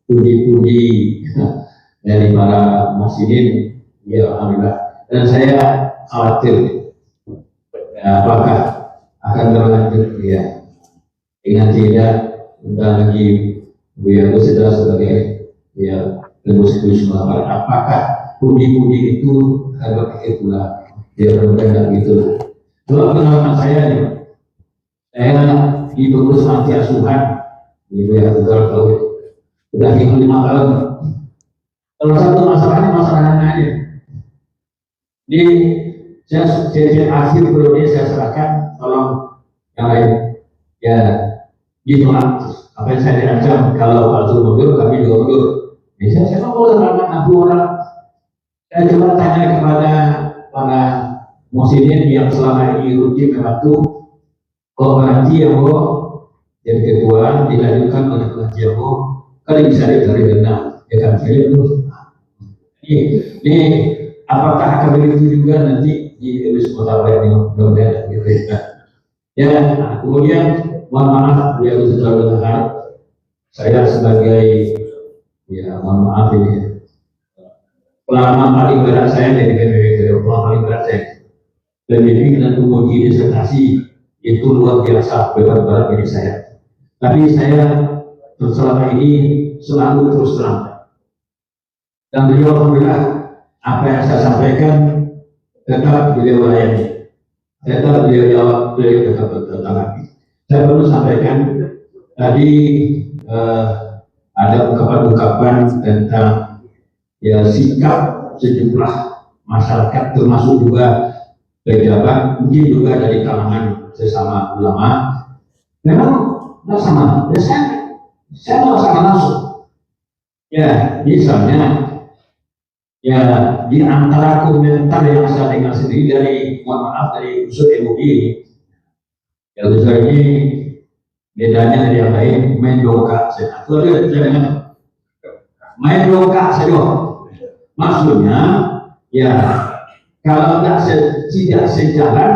puji-puji dari para muhsinin, ya alhamdulillah. Dan saya khawatir apakah akan berlanjut ya dengan tidak lagi beliau sudah sebagai ya lebih apakah puji-puji itu akan berpikir pula dia berbeda gitu. Kalau pengalaman saya nih, saya di pengurus panti asuhan di wilayah Tegal Tahu sudah 5 tahun. Kalau satu masalahnya masalah aja. Di saya akhir periode saya serahkan, tolong yang lain ya ditolak. Apa yang saya dirancang kalau Pak mundur kami juga mundur. Ya, saya mau terangkan 60 orang. Saya coba tanya kepada para muhsinin yang selama ini rutin membantu, kalau nanti yang mau jadi ketua dilanjutkan oleh pengajian yang mau kali bisa dari dana ya kan saya dulu. Ini apakah akan begitu juga nanti di Elis Kota Bayan mudah-mudahan gitu ya. Ya, nah, kemudian mohon maaf beliau sudah bertahan. Saya sebagai ya mohon maaf ini pengalaman paling berat saya dari PPW paling berat saya pembimbing dan penguji disertasi itu luar biasa berat bagi saya. Tapi saya selama ini selalu terus terang. Dan beliau alhamdulillah apa yang saya sampaikan tetap beliau layani. Tetap beliau jawab, beliau tetap bertanggapi. Saya perlu sampaikan tadi ada ungkapan-ungkapan tentang ya sikap sejumlah masyarakat termasuk juga pejabat, mungkin juga dari kalangan sesama ulama. Memang nggak sama. Ya, saya nggak sama langsung. Ya, misalnya, ya di antara komentar yang saya dengar sendiri dari, mohon maaf, dari unsur MUI, ya unsur ini bedanya dari yang lain main dongkak saja. Main dongkak saja. Maksudnya, ya kalau tidak sejalan,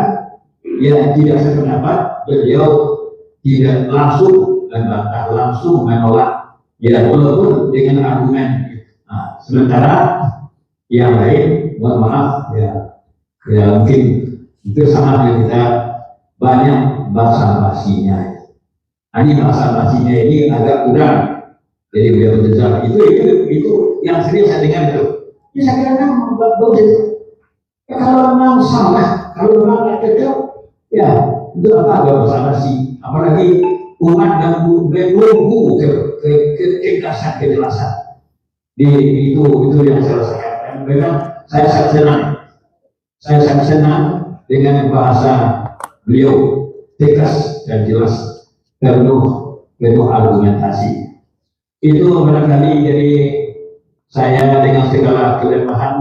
ya tidak sependapat, beliau tidak langsung dan bantah langsung menolak, ya walaupun dengan argumen. Nah, sementara yang lain, mohon maaf, ya mungkin itu sama dengan kita banyak bahasa basinya. Ini bahasa basinya ini agak kurang. Jadi beliau berjelas itu yang sering saya dengar itu. Ya saya kira kan bagus. Ya, kalau memang salah, kalau memang tidak cocok, ya itu apa agak bahasa basi. Apalagi umat yang menunggu kejelasan. Itu yang saya rasakan. Memang saya sangat senang dengan bahasa beliau tegas dan jelas, penuh argumentasi. itu barangkali jadi saya dengan segala kelemahan,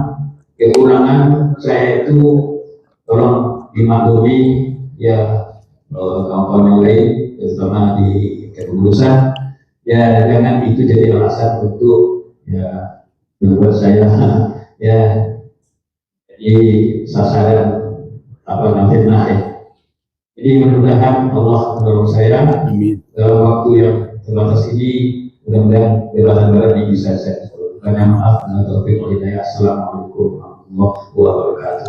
kekurangan saya itu tolong dimaklumi ya, kawan-kawan yang lain terutama di kepengurusan ya, jangan itu jadi alasan untuk ya membuat saya ya jadi sasaran apa namanya ya. Jadi mudah-mudahan Allah menolong saya dalam waktu yang terbatas ini, mudah-mudahan belasan ini bisa saya banyak maaf dan taufiq wal hidayah. Assalamualaikum warahmatullahi wabarakatuh.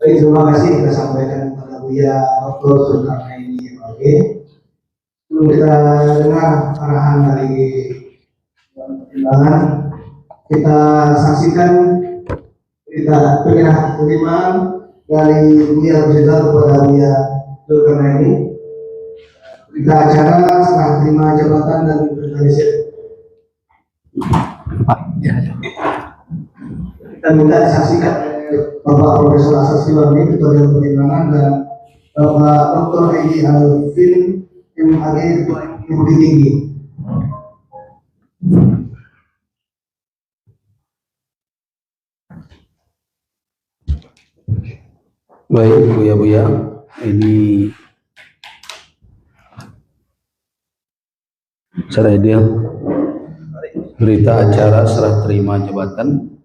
Baik, terima kasih kita sampaikan kepada Buya Dr. Zulkarnaini MAG. Sebelum kita dengar arahan dari pertimbangan, kita saksikan kita penerimaan dari Buya Presiden kepada Buya Zulkarnaini. Kita acara serah terima jabatan dan organisasi. Kita minta disaksikan Bapak Profesor Asad Silwani, Ketua Dewan Pertimbangan, dan Bapak Dr. Edi Alvin MAG, Ketua Bukit Tinggi. Baik, Buya, ini secara ideal berita acara serah terima jabatan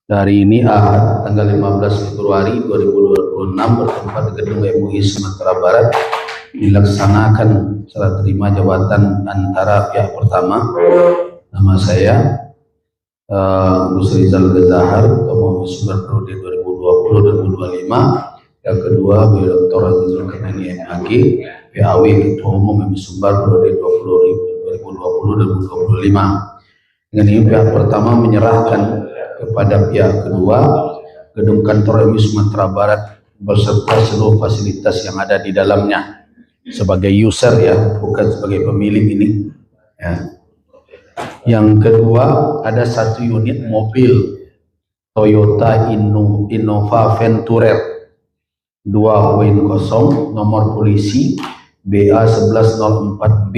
dari ini Ahad tanggal 15 Februari 2026 bertempat di Gedung MUI Sumatera Barat dilaksanakan serah terima jabatan antara pihak pertama, nama saya Gus Rizal Ghazahar, Ketua Umum Sumber Prodi 2020 dan 2025. Yang kedua, Dr. Azizul Zulkarnaini MAG, PAW Ketua Umum Sumber Prodi 2020 dan 2025. Dengan ini pihak pertama menyerahkan kepada pihak kedua gedung kantor MUI Sumatera Barat beserta seluruh fasilitas yang ada di dalamnya sebagai user ya, bukan sebagai pemilik ini ya. Yang kedua, ada satu unit mobil Toyota Innova Venturer 2.0 nomor polisi BA1104B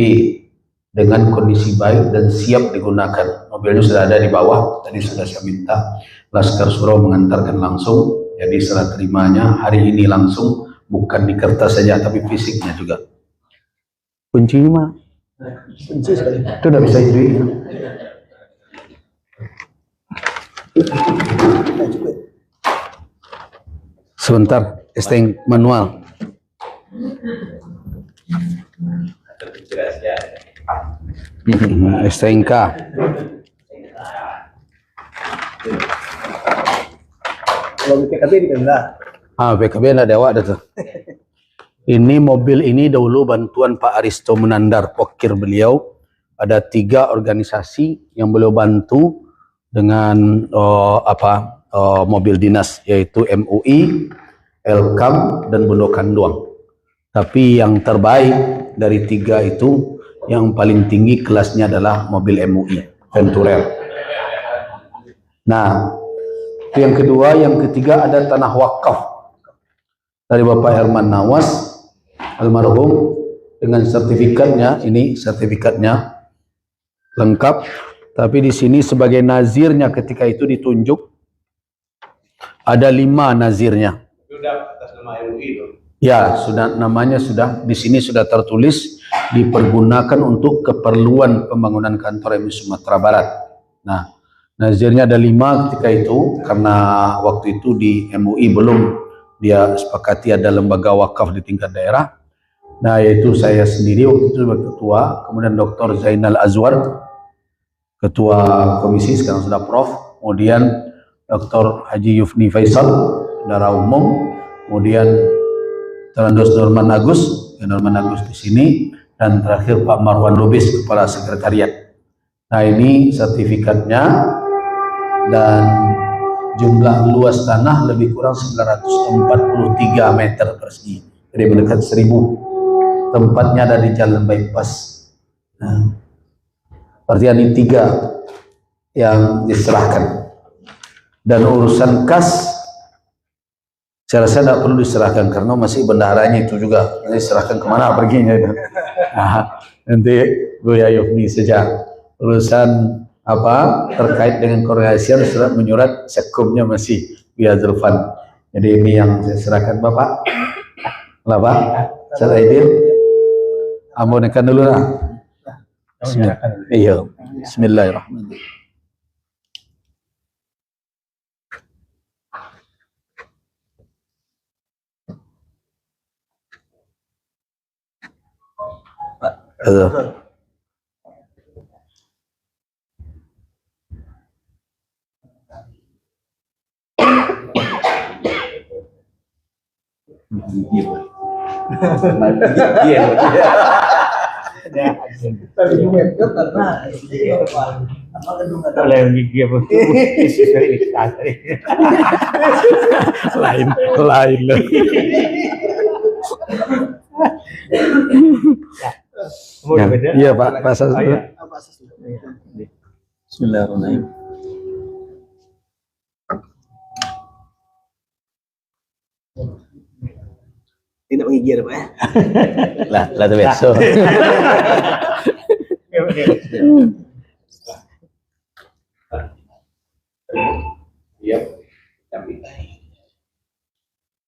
dengan kondisi baik dan siap digunakan. Mobilnya sudah ada di bawah, tadi sudah saya minta Laskar Surau mengantarkan langsung, jadi serah terimanya hari ini langsung, bukan di kertas saja tapi fisiknya juga. Kuncinya mah kunci sekali. Itu udah bisa itu. Sebentar, steng manual. STNK. Kalau BPKB di Pemda. BPKB ada dewa ada tuh. Ini mobil ini dahulu bantuan Pak Aristo Menandar, pokir beliau. Ada 3 organisasi yang beliau bantu dengan mobil dinas, yaitu MUI, Elkam, dan Bundokan Doang. Tapi yang terbaik dari 3 itu, yang paling tinggi kelasnya adalah mobil MUI Venturer. Nah, itu yang kedua. Yang ketiga ada tanah wakaf dari Bapak Herman Nawas almarhum dengan sertifikatnya. Ini sertifikatnya lengkap, tapi di sini sebagai nazirnya ketika itu ditunjuk ada 5 nazirnya. Sudah atas nama MUI loh. Ya, sudah namanya sudah di sini sudah tertulis dipergunakan untuk keperluan pembangunan kantor MUI Sumatera Barat. Nah, nazirnya ada 5 ketika itu karena waktu itu di MUI belum dia sepakati ada lembaga wakaf di tingkat daerah. Nah, yaitu saya sendiri waktu itu sebagai ketua, kemudian Dr. Zainal Azwar ketua komisi, sekarang sudah Prof, kemudian Dr. Haji Yufni Faisal bendahara umum, kemudian Terandos Norman Agus di sini, dan terakhir Pak Marwan Lubis kepala sekretariat. Nah, ini sertifikatnya, dan jumlah luas tanah lebih kurang 943 meter persegi, jadi mendekat 1000. Tempatnya ada di jalan bypass. Nah, berarti ini 3 yang diserahkan. Dan urusan kas Saya rasa tidak perlu diserahkan karena masih bendaharanya itu juga. Nanti serahkan kemana perginya itu. Nah, nanti Buya Yofni sejak urusan apa terkait dengan koordinasian surat menyurat sekumnya masih Buya Zulfan. Jadi ini yang saya serahkan Bapak. Lah Pak, saya Aidil. Ampunikan dulu lah. Iya. Bismillahirrahmanirrahim. Aduh. Lain. Iya Pak, pasal Bismillahirrahmanirrahim. Tidak menggigil Pak ya. Lah tuh besok.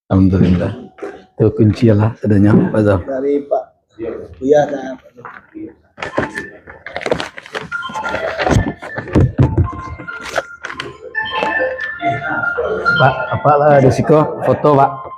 Alhamdulillah. Itu kunci lah adanya Pak Zaf. Dari Pak Buya dan Pak, apalah risiko foto Pak.